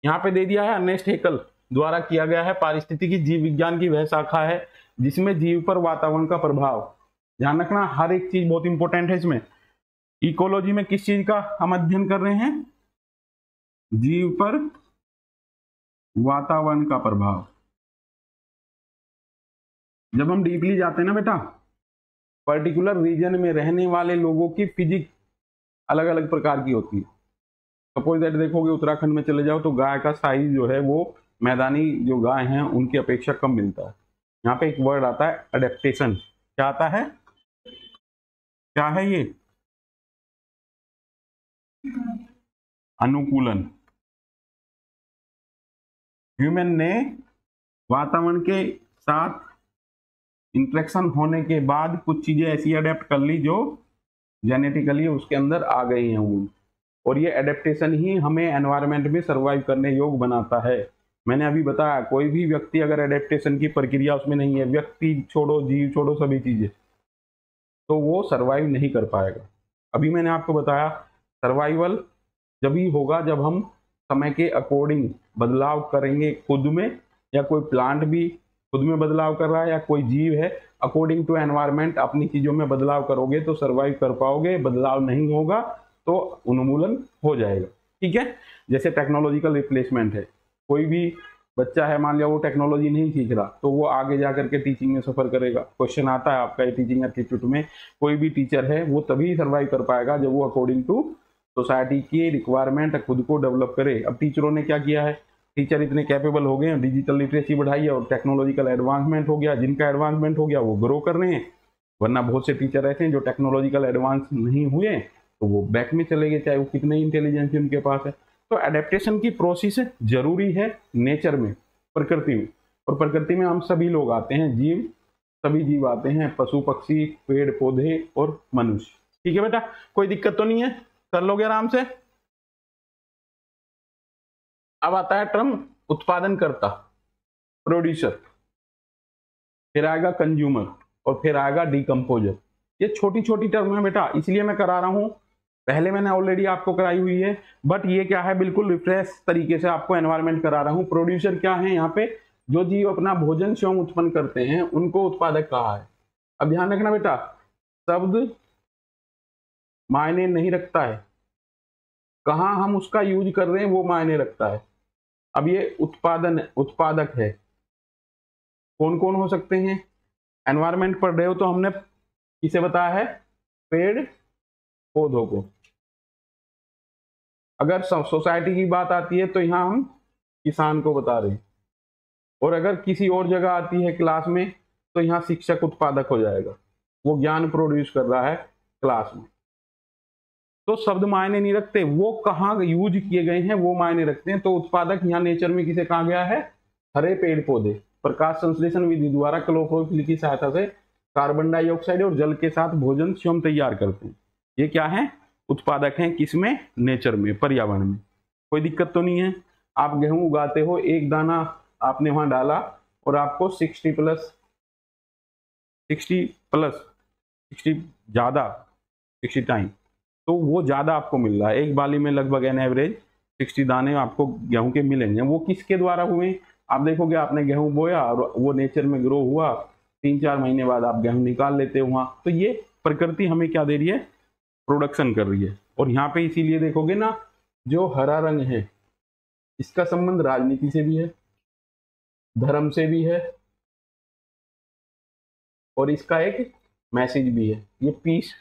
यहाँ पे दे दिया है, अर्नेस्ट हैकल द्वारा किया गया है। पारिस्थितिकी जीव विज्ञान की वह शाखा है जिसमें जीव पर वातावरण का प्रभाव, ध्यान रखना हर एक चीज बहुत इंपॉर्टेंट है इसमें। इकोलॉजी में किस चीज का हम अध्ययन कर रहे हैं? जीव पर वातावरण का प्रभाव। जब हम डीपली जाते हैं ना बेटा, पर्टिकुलर रीजन में रहने वाले लोगों की फिजिक्स अलग अलग प्रकार की होती है। सपोज दैट देखोगे उत्तराखंड में चले जाओ तो गाय का साइज जो है वो मैदानी जो गाय हैं उनकी अपेक्षा कम मिलता है। यहाँ पे एक वर्ड आता है अडेप्टेशन। क्या आता है? क्या है ये? अनुकूलन। ह्यूमन ने वातावरण के साथ इंटरेक्शन होने के बाद कुछ चीजें ऐसी अडेप्ट कर ली जो जेनेटिकली उसके अंदर आ गई हैं वो, और ये एडेप्टेशन ही हमें एनवायरनमेंट में सर्वाइव करने योग्य बनाता है। मैंने अभी बताया, कोई भी व्यक्ति अगर एडेप्टेशन की प्रक्रिया उसमें नहीं है, व्यक्ति छोड़ो, जीव छोड़ो, सभी चीजें, तो वो सर्वाइव नहीं कर पाएगा। अभी मैंने आपको बताया सर्वाइवल जब ही होगा जब हम समय के अकॉर्डिंग बदलाव करेंगे खुद में, या कोई प्लांट भी खुद में बदलाव कर रहा है या कोई जीव है, अकॉर्डिंग टू एनवायरनमेंट अपनी चीजों में बदलाव करोगे तो सर्वाइव कर पाओगे। बदलाव नहीं होगा तो उन्मूलन हो जाएगा। ठीक है, जैसे टेक्नोलॉजिकल रिप्लेसमेंट है, कोई भी बच्चा है मान लिया वो टेक्नोलॉजी नहीं सीख रहा तो वो आगे जा करके टीचिंग में सफर करेगा। क्वेश्चन आता है आपका टीचिंग एप्टीट्यूड में, कोई भी टीचर है वो तभी सर्वाइव कर पाएगा जब वो अकॉर्डिंग टू सोसाइटी की रिक्वायरमेंट खुद को डेवलप करे। अब टीचरों ने क्या किया है, टीचर इतने कैपेबल हो गए हैं, डिजिटल लिटरेसी बढ़ाई है और टेक्नोलॉजिकल एडवांसमेंट हो गया, जिनका एडवांसमेंट हो गया वो ग्रो कर रहे हैं। वरना बहुत से टीचर ऐसे हैं जो टेक्नोलॉजिकल एडवांस नहीं हुए तो वो बैक में चले गए, चाहे वो कितने इंटेलिजेंस उनके पास है। तो एडेप्टेशन की प्रोसेस जरूरी है नेचर में, प्रकृति में, और प्रकृति में हम सभी लोग आते हैं, जीव, सभी जीव आते हैं, पशु पक्षी, पेड़ पौधे और मनुष्य। ठीक है बेटा, कोई दिक्कत तो नहीं है, कर लोगे आराम से। अब आता है टर्म उत्पादनकर्ता, प्रोड्यूसर, फिर आएगा कंज्यूमर और फिर आएगा डिकम्पोजर। ये छोटी छोटी टर्म है बेटा, इसलिए मैं करा रहा हूं, पहले मैंने ऑलरेडी आपको कराई हुई है, बट ये क्या है बिल्कुल रिफ्रेश तरीके से आपको एनवायरमेंट करा रहा हूं। प्रोड्यूसर क्या है, यहाँ पे जो जीव अपना भोजन स्वयं उत्पन्न करते हैं उनको उत्पादक कहा है। अब ध्यान रखना बेटा, शब्द मायने नहीं रखता है, कहाँ हम उसका यूज कर रहे हैं वो मायने रखता है। अब ये उत्पादक है, कौन कौन हो सकते हैं, एनवायरमेंट पढ़ रहे हो तो हमने किसे बताया है, पेड़ पौधों को। अगर सोसाइटी की बात आती है तो यहाँ हम किसान को बता रहे हैं, और अगर किसी और जगह आती है क्लास में तो यहाँ शिक्षक उत्पादक हो जाएगा, वो ज्ञान प्रोड्यूस कर रहा है क्लास में। तो शब्द मायने नहीं रखते, वो कहाँ यूज किए गए हैं वो मायने रखते हैं। तो उत्पादक यहाँ नेचर में किसे कहा गया है, हरे पेड़ पौधे प्रकाश संश्लेषण विधि द्वारा क्लोरोफिल की सहायता से कार्बन डाइऑक्साइड और जल के साथ भोजन स्वयं तैयार करते हैं। ये क्या है, उत्पादक हैं, किसमें, नेचर में, पर्यावरण में। कोई दिक्कत तो नहीं है। आप गेहूं उगाते हो, एक दाना आपने वहां डाला और आपको 60 टाइम तो वो ज्यादा आपको मिल रहा है। एक बाली में लगभग एन एवरेज 60 दाने आपको गेहूं के मिलेंगे। वो किसके द्वारा हुए, आप देखोगे आपने गेहूं बोया और वो नेचर में ग्रो हुआ, 3-4 महीने बाद आप गेहूं निकाल लेते हो वहां। तो ये प्रकृति हमें क्या दे रही है, प्रोडक्शन कर रही है। और यहाँ पे इसीलिए देखोगे ना, जो हरा रंग है इसका संबंध राजनीति से भी है, धर्म से भी है, और इसका एक मैसेज भी है, ये पीस।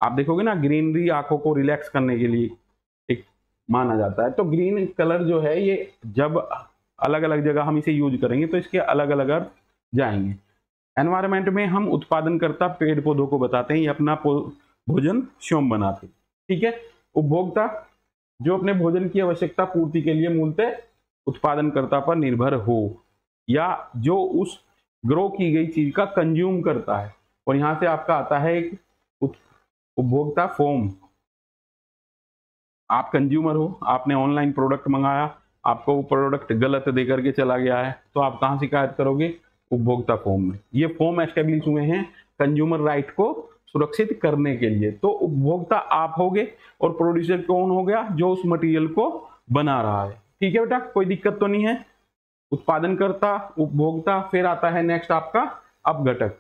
आप देखोगे ना, ग्रीनरी आंखों को रिलैक्स करने के लिए एक माना जाता है। तो ग्रीन कलर जो है ये जब अलग अलग जगह हम इसे यूज करेंगे तो इसके अलग अलग अर्थ जाएंगे। एनवायरमेंट में हम उत्पादनकर्ता पेड़ पौधों को बताते हैं, ये अपना भोजन स्वयं बनाते। ठीक है, उपभोक्ता जो अपने भोजन की आवश्यकता पूर्ति के लिए मूलतः उत्पादनकर्ता पर निर्भर हो, या जो उस ग्रो की गई चीज का कंज्यूम करता है। और यहां से आपका आता है एक उपभोक्ता फॉर्म। आप कंज्यूमर हो, आपने ऑनलाइन प्रोडक्ट मंगाया, आपको वो प्रोडक्ट गलत दे करके चला गया है, तो आप कहां शिकायत करोगे, उपभोक्ता फॉर्म में। ये फॉर्म एस्टेब्लिश हुए हैं कंज्यूमर राइट को सुरक्षित करने के लिए। तो उपभोक्ता आप होगे और प्रोड्यूसर कौन हो गया, जो उस मटेरियल को बना रहा है। ठीक है बेटा, कोई दिक्कत तो नहीं है। उत्पादनकर्ता, उपभोक्ता, फिर आता है नेक्स्ट आपका अपघटक।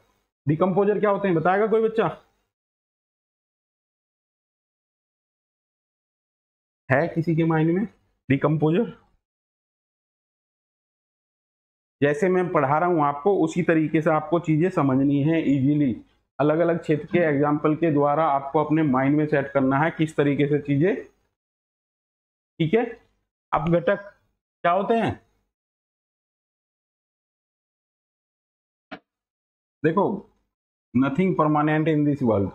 डिकम्पोजर क्या होते हैं, बताएगा कोई बच्चा, है किसी के माइंड में डिकम्पोजर? जैसे मैं पढ़ा रहा हूं आपको उसी तरीके से आपको चीजें समझनी है इजीली। अलग अलग क्षेत्र के एग्जाम्पल के द्वारा आपको अपने माइंड में सेट करना है किस तरीके से चीजें। ठीक है, अपघटक क्या होते हैं, देखो, nothing permanent in this world,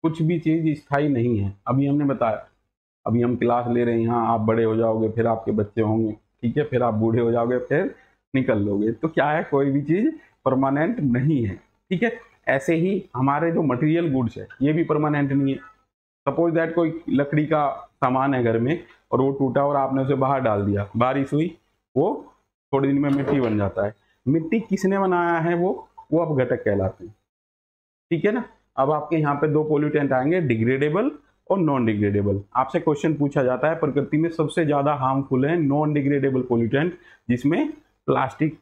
कुछ भी चीज स्थायी नहीं है। अभी हमने बताया, अभी हम क्लास ले रहे हैं यहाँ, आप बड़े हो जाओगे, फिर आपके बच्चे होंगे, ठीक है, फिर आप बूढ़े हो जाओगे, फिर निकल लोगे। तो क्या है, कोई भी चीज परमानेंट नहीं है। ठीक है, ऐसे ही हमारे जो मटेरियल गुड्स है ये भी परमानेंट नहीं है। सपोज दैट कोई लकड़ी का सामान है घर में और वो टूटा और आपने उसे बाहर डाल दिया, बारिश हुई, वो थोड़े दिन में मिट्टी बन जाता है। मिट्टी किसने बनाया है, वो अपघटक कहलाते हैं। ठीक है ना। अब आपके यहाँ पे दो पोल्यूटेंट आएंगे, डिग्रेडेबल और नॉन डिग्रेडेबल। आपसे क्वेश्चन पूछा जाता है, प्रकृति में सबसे ज्यादा हार्मफुल है नॉन डिग्रेडेबल पोल्यूटेंट, जिसमें प्लास्टिक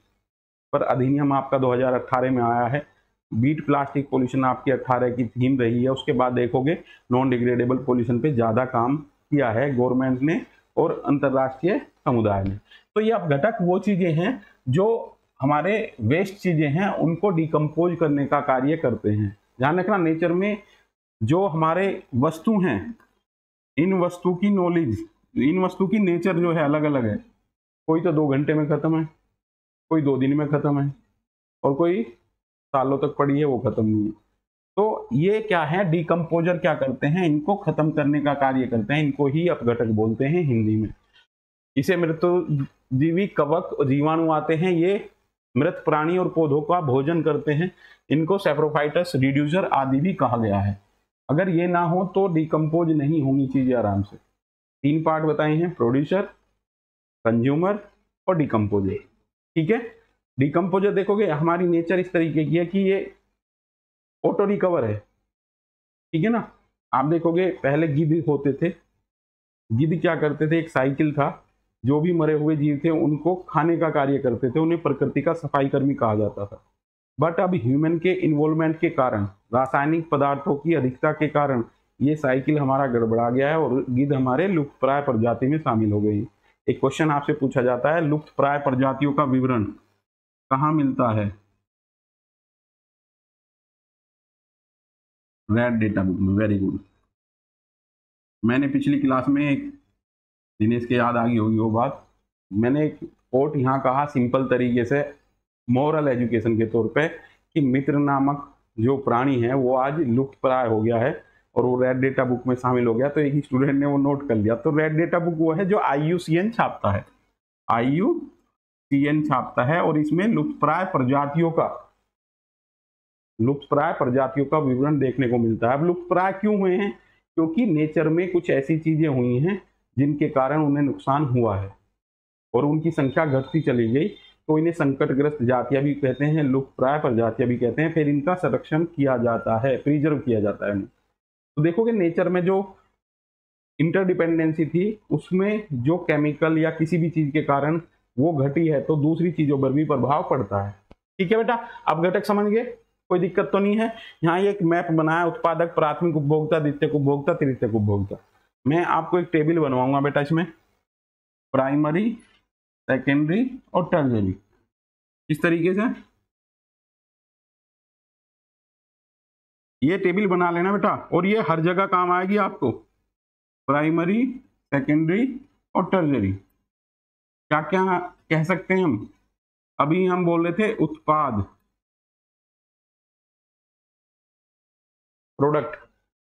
पर अधिनियम आपका 2018 में आया है। बीट प्लास्टिक पोल्यूशन आपकी 18 की थीम रही है। उसके बाद देखोगे नॉन डिग्रेडेबल पोल्यूशन पे ज्यादा काम किया है गवर्नमेंट ने और अंतरराष्ट्रीय समुदाय में। तो ये अपघटक वो चीजें हैं जो हमारे वेस्ट चीजें हैं उनको डिकम्पोज करने का कार्य करते हैं। ध्यान रखना, नेचर में जो हमारे वस्तु हैं, इन वस्तु की नॉलेज, इन वस्तु की नेचर जो है अलग अलग है। कोई तो 2 घंटे में खत्म है, कोई 2 दिन में खत्म है, और कोई सालों तक पड़ी है वो खत्म नहीं है। तो ये क्या है, डिकम्पोजर क्या करते हैं, इनको खत्म करने का कार्य करते हैं। इनको ही अपघटक बोलते हैं हिंदी में। इसे मृतजीवी कवक जीवाणु आते हैं, ये मृत प्राणी और पौधों का भोजन करते हैं। इनको सेप्रोफाइटस, रिड्यूसर आदि भी कहा गया है। अगर ये ना हो तो डिकम्पोज नहीं होंगी चीजें आराम से। 3 पार्ट बताए हैं, प्रोड्यूसर, कंज्यूमर और डिकम्पोजर। ठीक है, डिकम्पोजर देखोगे हमारी नेचर इस तरीके की है कि ये ऑटो रिकवर है। ठीक है ना, आप देखोगे पहले गिद्ध होते थे, गिद्ध क्या करते थे, एक साइकिल था, जो भी मरे हुए जीव थे उनको खाने का कार्य करते थे, उन्हें प्रकृति का सफाई कर्मी कहा जाता था। बट अब ह्यूमन के इन्वॉल्वमेंट के कारण, रासायनिक पदार्थों की अधिकता के कारण ये साइकिल हमारा गड़बड़ा गया है और गिद्ध हमारे लुप्तप्राय प्रजाति में शामिल हो गई। एक क्वेश्चन आपसे पूछा जाता है, लुप्तप्राय प्रजातियों का विवरण कहाँ मिलता है? रेड डेटा बुक में। Very good. मैंने पिछली क्लास में एक, दिनेश के याद आ गई होगी वो बात, मैंने एक कोट यहाँ कहा सिंपल तरीके से मॉरल एजुकेशन के तौर पे कि मित्र नामक जो प्राणी है वो आज लुप्त प्राय हो गया है और वो रेड डेटा बुक में शामिल हो गया। तो एक ही स्टूडेंट ने वो नोट कर लिया। तो रेड डेटा बुक वो है जो IUCN छापता है, IUCN छापता है, और इसमें लुप्तप्राय प्रजातियों का विवरण देखने को मिलता है। अब लुप्तप्राय क्यों हुए हैं? क्योंकि नेचर में कुछ ऐसी चीजें हुई हैं जिनके कारण उन्हें नुकसान हुआ है और उनकी संख्या घटती चली गई। तो इन्हें संकटग्रस्त जातियां भी कहते हैं, लुप्तप्राय प्रजातियां भी कहते हैं। फिर इनका संरक्षण किया जाता है, प्रिजर्व किया जाता है। तो देखोगे नेचर में जो इंटरडिपेंडेंसी थी उसमें जो केमिकल या किसी भी चीज के कारण वो घटी है तो दूसरी चीजों पर भी प्रभाव पड़ता है। ठीक है बेटा, अब घटक समझ गए, कोई दिक्कत तो नहीं है। यहाँ एक मैप बनाया, उत्पादक, प्राथमिक उपभोक्ता, द्वितीयक उपभोक्ता, तृतीयक उपभोक्ता। मैं आपको एक टेबल बनवाऊंगा बेटा, इसमें प्राइमरी, सेकेंडरी और टर्शियरी, इस तरीके से ये टेबल बना लेना बेटा, और ये हर जगह काम आएगी आपको। प्राइमरी, सेकेंडरी और टर्शियरी क्या क्या कह सकते हैं हम? अभी हम बोल रहे थे उत्पाद, product,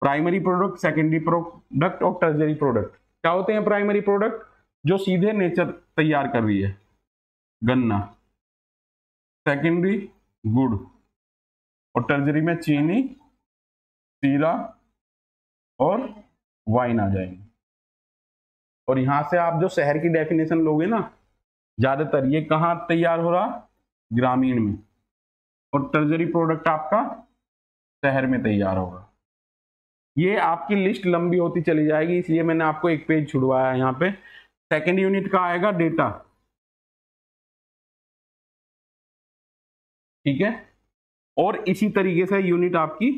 primary product, secondary product और टर्शियरी प्रोडक्ट। क्या होते हैं प्राइमरी प्रोडक्ट? जो सीधे नेचर तैयार कर रही है, गन्ना। सेकेंडरी गुड़, और टर्शियरी में चीनी, सीरा और वाइन आ जाएंगे। और यहां से आप जो शहर की डेफिनेशन लोगे ना, ज्यादातर ये कहाँ तैयार हो रहा? ग्रामीण में। और टर्शियरी प्रोडक्ट आपका शहर में तैयार होगा। ये आपकी लिस्ट लंबी होती चली जाएगी, इसलिए मैंने आपको एक पेज छुड़वाया है यहाँ पे। सेकेंड यूनिट का आएगा डेटा, ठीक है, और इसी तरीके से यूनिट आपकी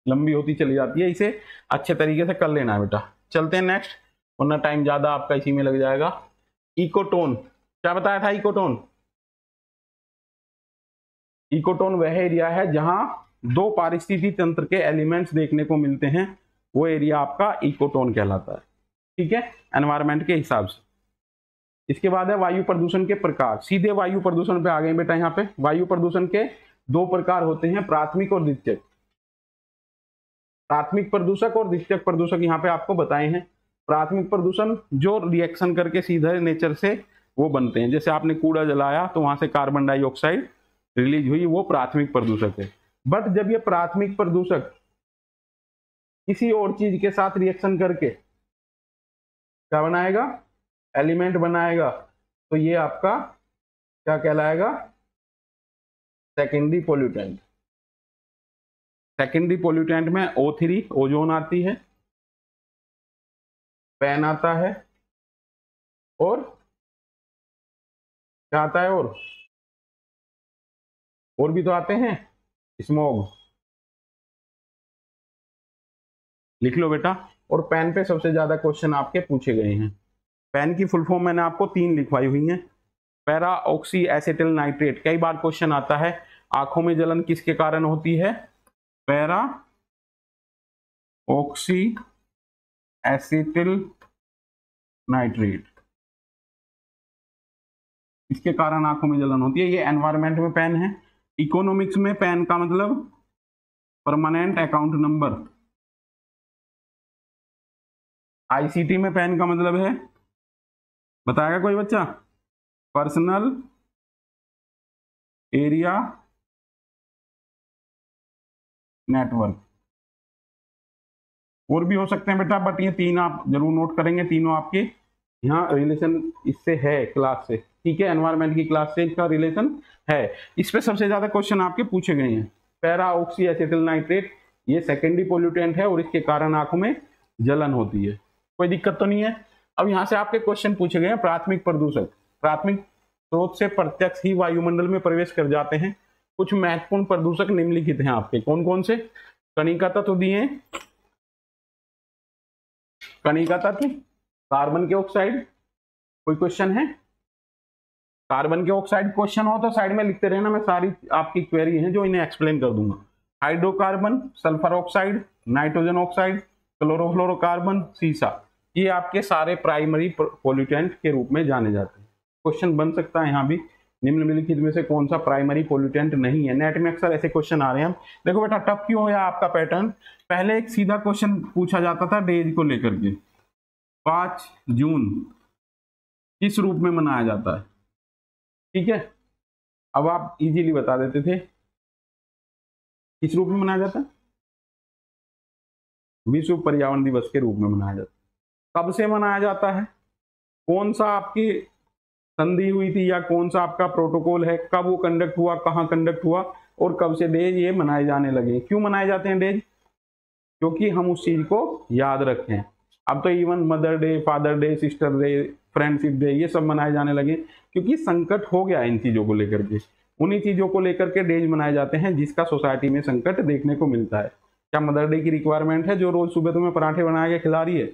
लंबी होती चली जाती है। इसे अच्छे तरीके से कर लेना है बेटा। चलते हैं नेक्स्ट, वरना टाइम ज्यादा आपका इसी में लग जाएगा। इकोटोन, क्या बताया था? इकोटोन, इकोटोन वह एरिया है जहां 2 पारिस्थितिकी तंत्र के एलिमेंट्स देखने को मिलते हैं, वो एरिया आपका इकोटोन कहलाता है। ठीक है, एनवायरमेंट के हिसाब से। इसके बाद है वायु प्रदूषण के प्रकार। सीधे वायु प्रदूषण पे आ गए बेटा। यहाँ पे वायु प्रदूषण के 2 प्रकार होते हैं, प्राथमिक और द्वितीयक। प्राथमिक प्रदूषक और द्वितीयक प्रदूषक यहाँ पे आपको बताए हैं। प्राथमिक प्रदूषण जो रिएक्शन करके सीधे नेचर से वो बनते हैं, जैसे आपने कूड़ा जलाया तो वहां से कार्बन डाइऑक्साइड रिलीज हुई, वो प्राथमिक प्रदूषक है। बट जब ये प्राथमिक प्रदूषक किसी और चीज के साथ रिएक्शन करके क्या बनाएगा? एलिमेंट बनाएगा, तो ये आपका क्या कहलाएगा? Secondary pollutant. सेकेंडरी पोल्यूटेंट में O3 ओजोन आती है, पैन आता है, और क्या आता है? और भी तो आते हैं, स्मॉग। लिख लो बेटा। और पैन पे सबसे ज्यादा क्वेश्चन आपके पूछे गए हैं। पेन की फुल फॉर्म मैंने आपको 3 लिखवाई हुई है। पैरा ऑक्सी एसिटिल नाइट्रेट, कई बार क्वेश्चन आता है आंखों में जलन किसके कारण होती है? पैरा ऑक्सी एसिटिल नाइट्रेट, इसके कारण आंखों में जलन होती है। ये एनवायरमेंट में पेन है। इकोनॉमिक्स में पेन का मतलब परमानेंट अकाउंट नंबर। आईसीटी में पेन का मतलब है, बताएगा कोई बच्चा? Personal area network. और भी हो सकते हैं बेटा, बट ये 3 आप जरूर नोट करेंगे, तीनों आपके यहाँ रिलेशन इससे है, क्लास से। ठीक है, एनवायरमेंट की क्लास से इसका रिलेशन है। इस पे सबसे ज्यादा क्वेश्चन आपके पूछे गए हैं। पैरा ऑक्सी एसिटिल नाइट्रेट ये सेकेंडरी पोल्यूटेंट है और इसके कारण आंखों में जलन होती है। कोई दिक्कत तो नहीं है। अब यहाँ से आपके क्वेश्चन पूछे गए हैं प्राथमिक प्रदूषक। प्राथमिक स्रोत से प्रत्यक्ष ही वायुमंडल में प्रवेश कर जाते हैं। कुछ महत्वपूर्ण प्रदूषक निम्नलिखित हैं आपके, कौन कौन से? कणिका तत्व दिए, कणिका तत्व, कार्बन के ऑक्साइड। कोई क्वेश्चन है? कार्बन के ऑक्साइड क्वेश्चन हो तो साइड में लिखते रहना, मैं सारी आपकी क्वेरी है जो इन्हें एक्सप्लेन कर दूंगा। Hydrocarbon, sulphur oxide, nitrogen oxide, chlorofluorocarbon, सीसा, ये आपके सारे प्राइमरी पोल्यूटेंट के रूप में जाने जाते हैं। क्वेश्चन बन सकता है यहाँ भी, निम्नलिखित में से कौन सा प्राइमरी पोल्यूटेंट नहीं है। नेट में अक्सर ऐसे क्वेश्चन आ रहे हैं। देखो बेटा, टफ क्यों है आपका पैटर्न? पहले एक सीधा क्वेश्चन पूछा जाता था डेज को लेकर के, 5 जून किस रूप में मनाया जाता है? ठीक है, अब आप इजीली बता देते थे किस रूप में मनाया जाता है? विश्व पर्यावरण दिवस के रूप में मनाया जाता है। कब से मनाया जाता है? कौन सा आपकी संधि हुई थी या कौन सा आपका प्रोटोकॉल है? कब वो कंडक्ट हुआ, कहाँ कंडक्ट हुआ और कब से डेज ये मनाए जाने लगे? क्यों मनाए जाते हैं डेज? क्योंकि हम उस चीज को याद रखें। अब तो even mother day, father day, sister day, friendship day, ये सब मनाए जाने लगे क्योंकि संकट हो गया इन चीजों को लेकर के। उन्हीं चीजों को लेकर के डेज मनाए जाते हैं जिसका सोसाइटी में संकट देखने को मिलता है। क्या मदर डे की रिक्वायरमेंट है जो रोज सुबह तुम्हें पराठे बना के खिला रही है?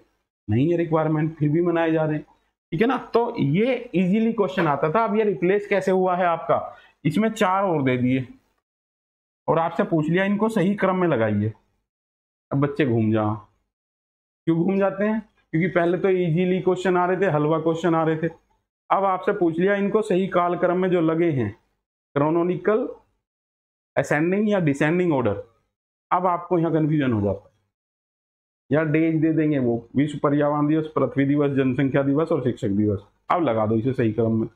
नहीं है रिक्वायरमेंट, फिर भी मनाए जा रहे हैं। ठीक है ना, तो ये इजीली क्वेश्चन आता था। अब ये रिप्लेस कैसे हुआ है आपका? इसमें 4 और दे दिए और आपसे पूछ लिया इनको सही क्रम में लगाइए। अब बच्चे घूम जाओ। क्यों घूम जाते हैं? क्योंकि पहले तो इजीली क्वेश्चन आ रहे थे, हलवा क्वेश्चन आ रहे थे। अब आपसे पूछ लिया इनको सही काल क्रम में जो लगे हैं, क्रोनोनिकल, असेंडिंग या डिसेंडिंग ऑर्डर। अब आपको यहाँ कंफ्यूजन हो जाता है। या डेज दे देंगे वो, विश्व पर्यावरण दिवस, पृथ्वी दिवस, जनसंख्या दिवस और शिक्षक दिवस। अब लगा दो इसे सही क्रम में।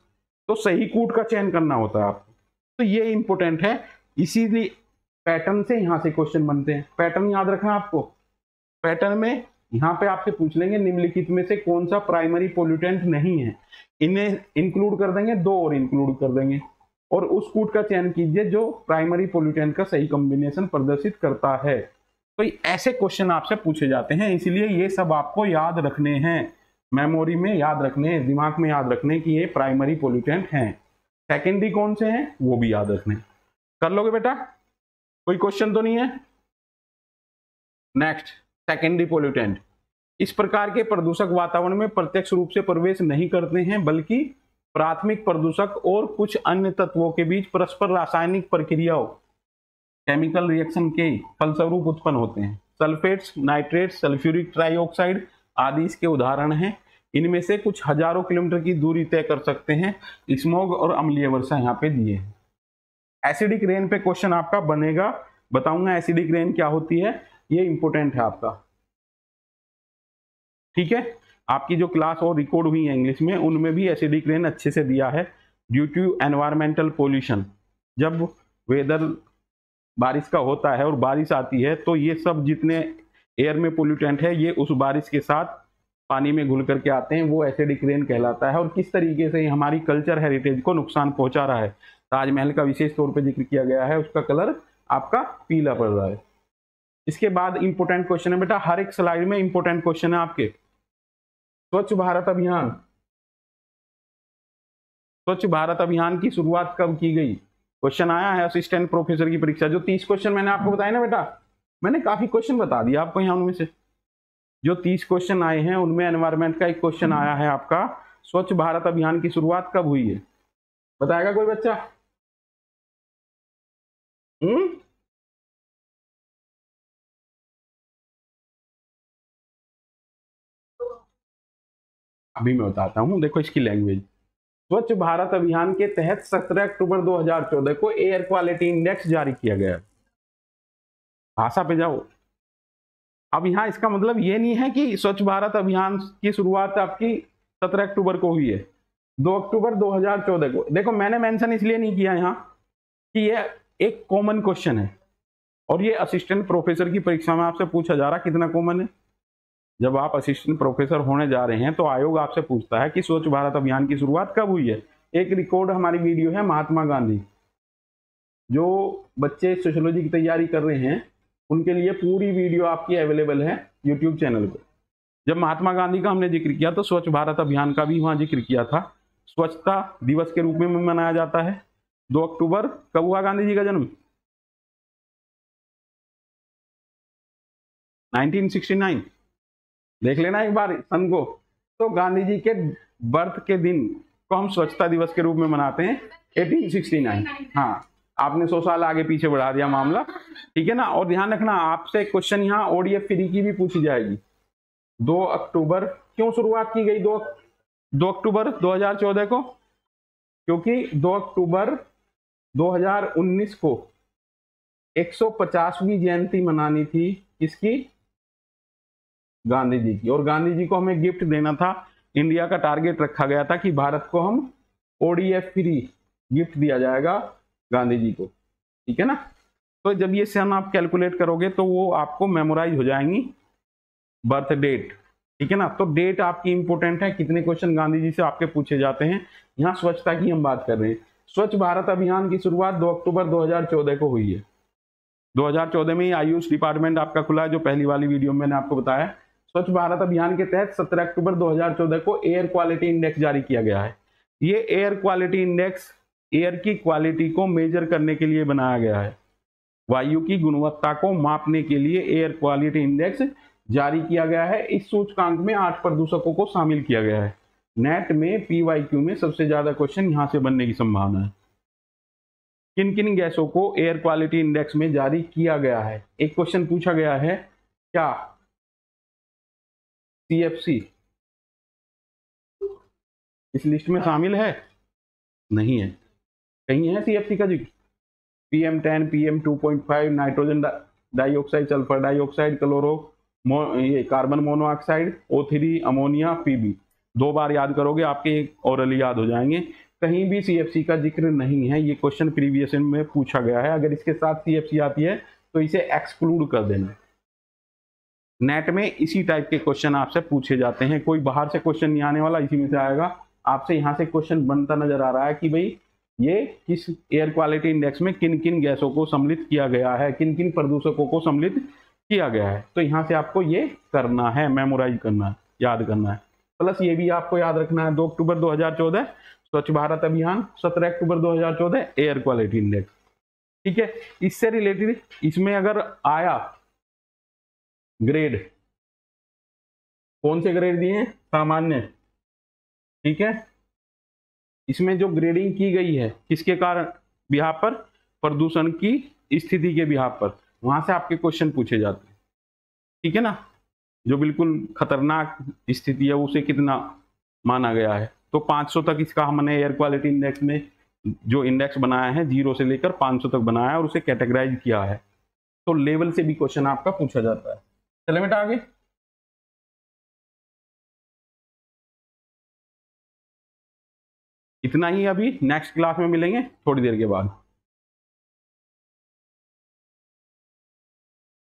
तो सही कूट का चयन करना होता है आपको। तो ये इंपॉर्टेंट है, इसीलिए पैटर्न से यहाँ से क्वेश्चन बनते हैं। पैटर्न याद रखना आपको। पैटर्न में यहाँ पे आपसे पूछ लेंगे निम्नलिखित में से कौन सा प्राइमरी पोल्यूटेंट नहीं है। इन्हें इंक्लूड कर देंगे, 2 और इंक्लूड कर देंगे और उस कूट का चयन कीजिए जो प्राइमरी पोल्यूटेंट का सही कॉम्बिनेशन प्रदर्शित करता है। तो ऐसे क्वेश्चन आपसे पूछे जाते हैं, इसलिए ये सब आपको याद रखने हैं, मेमोरी में याद रखने हैं, दिमाग में याद रखने कि ये प्राइमरी पोल्यूटेंट हैं। सेकेंडरी कौन से हैं वो भी याद रखने। कर लोगे बेटा? कोई क्वेश्चन तो नहीं है? Next, secondary pollutant. इस प्रकार के प्रदूषक वातावरण में प्रत्यक्ष रूप से प्रवेश नहीं करते हैं, बल्कि प्राथमिक प्रदूषक और कुछ अन्य तत्वों के बीच परस्पर रासायनिक प्रक्रियाओं, केमिकल रिएक्शन के फलस्वरूप उत्पन्न होते हैं। सल्फेट्स, नाइट्रेट्स, सल्फ्यूरिक ट्राइऑक्साइड आदि इसके उदाहरण हैं। इनमें से कुछ हजारों किलोमीटर की दूरी तय कर सकते हैं। स्मॉग और अम्लीय वर्षा यहाँ पे दिए हैं। एसिडिक रेन पे क्वेश्चन आपका बनेगा, बताऊंगा एसिडिक रेन क्या होती है, ये इंपॉर्टेंट है आपका। ठीक है, आपकी जो क्लास और रिकॉर्ड हुई है इंग्लिश में, उनमें भी एसिडिक रेन अच्छे से दिया है। ड्यू टू एनवायरमेंटल पोल्यूशन, जब वेदर बारिश का होता है और बारिश आती है तो ये सब जितने एयर में पोल्यूटेंट है ये उस बारिश के साथ पानी में घुल करके आते हैं, वो एसिडिक रेन कहलाता है। और किस तरीके से हमारी कल्चर हेरिटेज को नुकसान पहुंचा रहा है। ताजमहल का विशेष तौर पे जिक्र किया गया है, उसका कलर आपका पीला पड़ रहा है। इसके बाद इंपोर्टेंट क्वेश्चन है बेटा, हर एक स्लाइड में इंपोर्टेंट क्वेश्चन है आपके। स्वच्छ भारत अभियान, स्वच्छ भारत अभियान की शुरुआत कब की गई? क्वेश्चन आया है असिस्टेंट प्रोफेसर की परीक्षा। जो 30 क्वेश्चन मैंने आपको बताया ना बेटा, मैंने काफी क्वेश्चन बता दिया आपको यहाँ उनमें से। जो 30 क्वेश्चन आए हैं उनमें एनवायरमेंट का एक क्वेश्चन आया है आपका, स्वच्छ भारत अभियान की शुरुआत कब हुई है? बताएगा कोई बच्चा? अभी मैं बताता हूं, देखो इसकी लैंग्वेज। स्वच्छ भारत अभियान के तहत 17 अक्टूबर 2014 को एयर क्वालिटी इंडेक्स जारी किया गया। भाषा पे जाओ। अब यहाँ इसका मतलब ये नहीं है कि स्वच्छ भारत अभियान की शुरुआत आपकी 17 अक्टूबर को हुई है, 2 अक्टूबर 2014 को। देखो मैंने मेंशन इसलिए नहीं किया यहाँ कि ये एक कॉमन क्वेश्चन है, और ये असिस्टेंट प्रोफेसर की परीक्षा में आपसे पूछा जा रहा है। कितना कॉमन है? जब आप असिस्टेंट प्रोफेसर होने जा रहे हैं तो आयोग आपसे पूछता है कि स्वच्छ भारत अभियान की शुरुआत कब हुई है। एक रिकॉर्ड हमारी वीडियो है महात्मा गांधी, जो बच्चे सोशियोलॉजी की तैयारी कर रहे हैं उनके लिए पूरी वीडियो आपकी अवेलेबल है यूट्यूब चैनल पर। जब महात्मा गांधी का हमने जिक्र किया तो स्वच्छ भारत अभियान का भी वहां जिक्र किया था। स्वच्छता दिवस के रूप में मनाया जाता है। 2 अक्टूबर कब हुआ गांधी जी का जन्म? 1969। देख लेना एक बार सन को। तो गांधी जी के बर्थ के दिन को हम स्वच्छता दिवस के रूप में मनाते हैं 1869। हाँ, आपने 100 साल आगे पीछे बढ़ा दिया मामला, ठीक है ना। और ध्यान रखना आपसे क्वेश्चन यहाँ ओडीएफ फ्री की भी पूछी जाएगी। 2 अक्टूबर क्यों शुरुआत की गई 2 अक्टूबर 2014 को? क्योंकि 2 अक्टूबर 2019 को 150वीं जयंती मनानी थी किसकी? गांधी जी की। और गांधी जी को हमें गिफ्ट देना था। इंडिया का टारगेट रखा गया था कि भारत को हम ओडीएफ फ्री गिफ्ट दिया जाएगा गांधी जी को, ठीक है ना। तो जब ये सन आप कैलकुलेट करोगे तो वो आपको मेमोराइज हो जाएंगी, बर्थ डेट, ठीक है ना। तो डेट आपकी इंपॉर्टेंट है। कितने क्वेश्चन गांधी जी से आपके पूछे जाते हैं। यहाँ स्वच्छता की हम बात कर रहे हैं। स्वच्छ भारत अभियान की शुरुआत 2 अक्टूबर 2014 को हुई है। 2014 में ही आयुष डिपार्टमेंट आपका खुला है, जो पहली वाली वीडियो में मैंने आपको बताया। स्वच्छ भारत अभियान के तहत 17 अक्टूबर 2014 को एयर क्वालिटी इंडेक्स जारी किया गया है। ये एयर क्वालिटी इंडेक्स एयर की क्वालिटी को मेजर करने के लिए बनाया गया है। वायु की गुणवत्ता को मापने के लिए एयर क्वालिटी इंडेक्स जारी किया गया है। इस सूचकांक में 8 प्रदूषकों को शामिल किया गया है। नेट में पीवाईक्यू में सबसे ज्यादा क्वेश्चन यहां से बनने की संभावना है। किन किन गैसों को एयर क्वालिटी इंडेक्स में जारी किया गया है? एक क्वेश्चन पूछा गया है, क्या सीएफसी इस लिस्ट में शामिल है? नहीं है। कहीं है सीएफसी का जिक्र? PM10, PM2.5, nitrogen dioxide, sulphur dioxide, ये carbon monoxide, O3, ammonia, PB। 2 बार याद करोगे आपके ओरली याद हो जाएंगे। कहीं भी सीएफसी का जिक्र नहीं है। ये क्वेश्चन प्रीवियस में पूछा गया है। अगर इसके साथ सीएफसी आती है तो इसे एक्सक्लूड कर देना। नेट में इसी टाइप के क्वेश्चन आपसे पूछे जाते हैं। कोई बाहर से क्वेश्चन नहीं आने वाला, इसी में से आएगा। आपसे यहाँ से क्वेश्चन बनता नजर आ रहा है कि भाई ये किस एयर क्वालिटी इंडेक्स में किन किन गैसों को सम्मिलित किया गया है, किन किन प्रदूषकों को सम्मिलित किया गया है। तो यहाँ से आपको ये करना है, मेमोराइज करना है, याद करना है। प्लस ये भी आपको याद रखना है 2 अक्टूबर 2014 स्वच्छ भारत अभियान, 17 अक्टूबर 2014 एयर क्वालिटी इंडेक्स, ठीक है। इससे रिलेटेड इसमें अगर आया ग्रेड, कौन से ग्रेड दिए हैं? सामान्य, ठीक है। इसमें जो ग्रेडिंग की गई है किसके कारण? बिहाफ पर, प्रदूषण की स्थिति के बिहाफ पर, वहां से आपके क्वेश्चन पूछे जाते हैं, ठीक है ना। जो बिल्कुल खतरनाक स्थिति है उसे कितना माना गया है? तो 500 तक इसका हमने एयर क्वालिटी इंडेक्स में जो इंडेक्स बनाया है 0 से लेकर 500 तक बनाया है और उसे कैटेगराइज किया है। तो लेवल से भी क्वेश्चन आपका पूछा जाता है। चले बेटा आगे। इतना ही, अभी नेक्स्ट क्लास में मिलेंगे थोड़ी देर के बाद।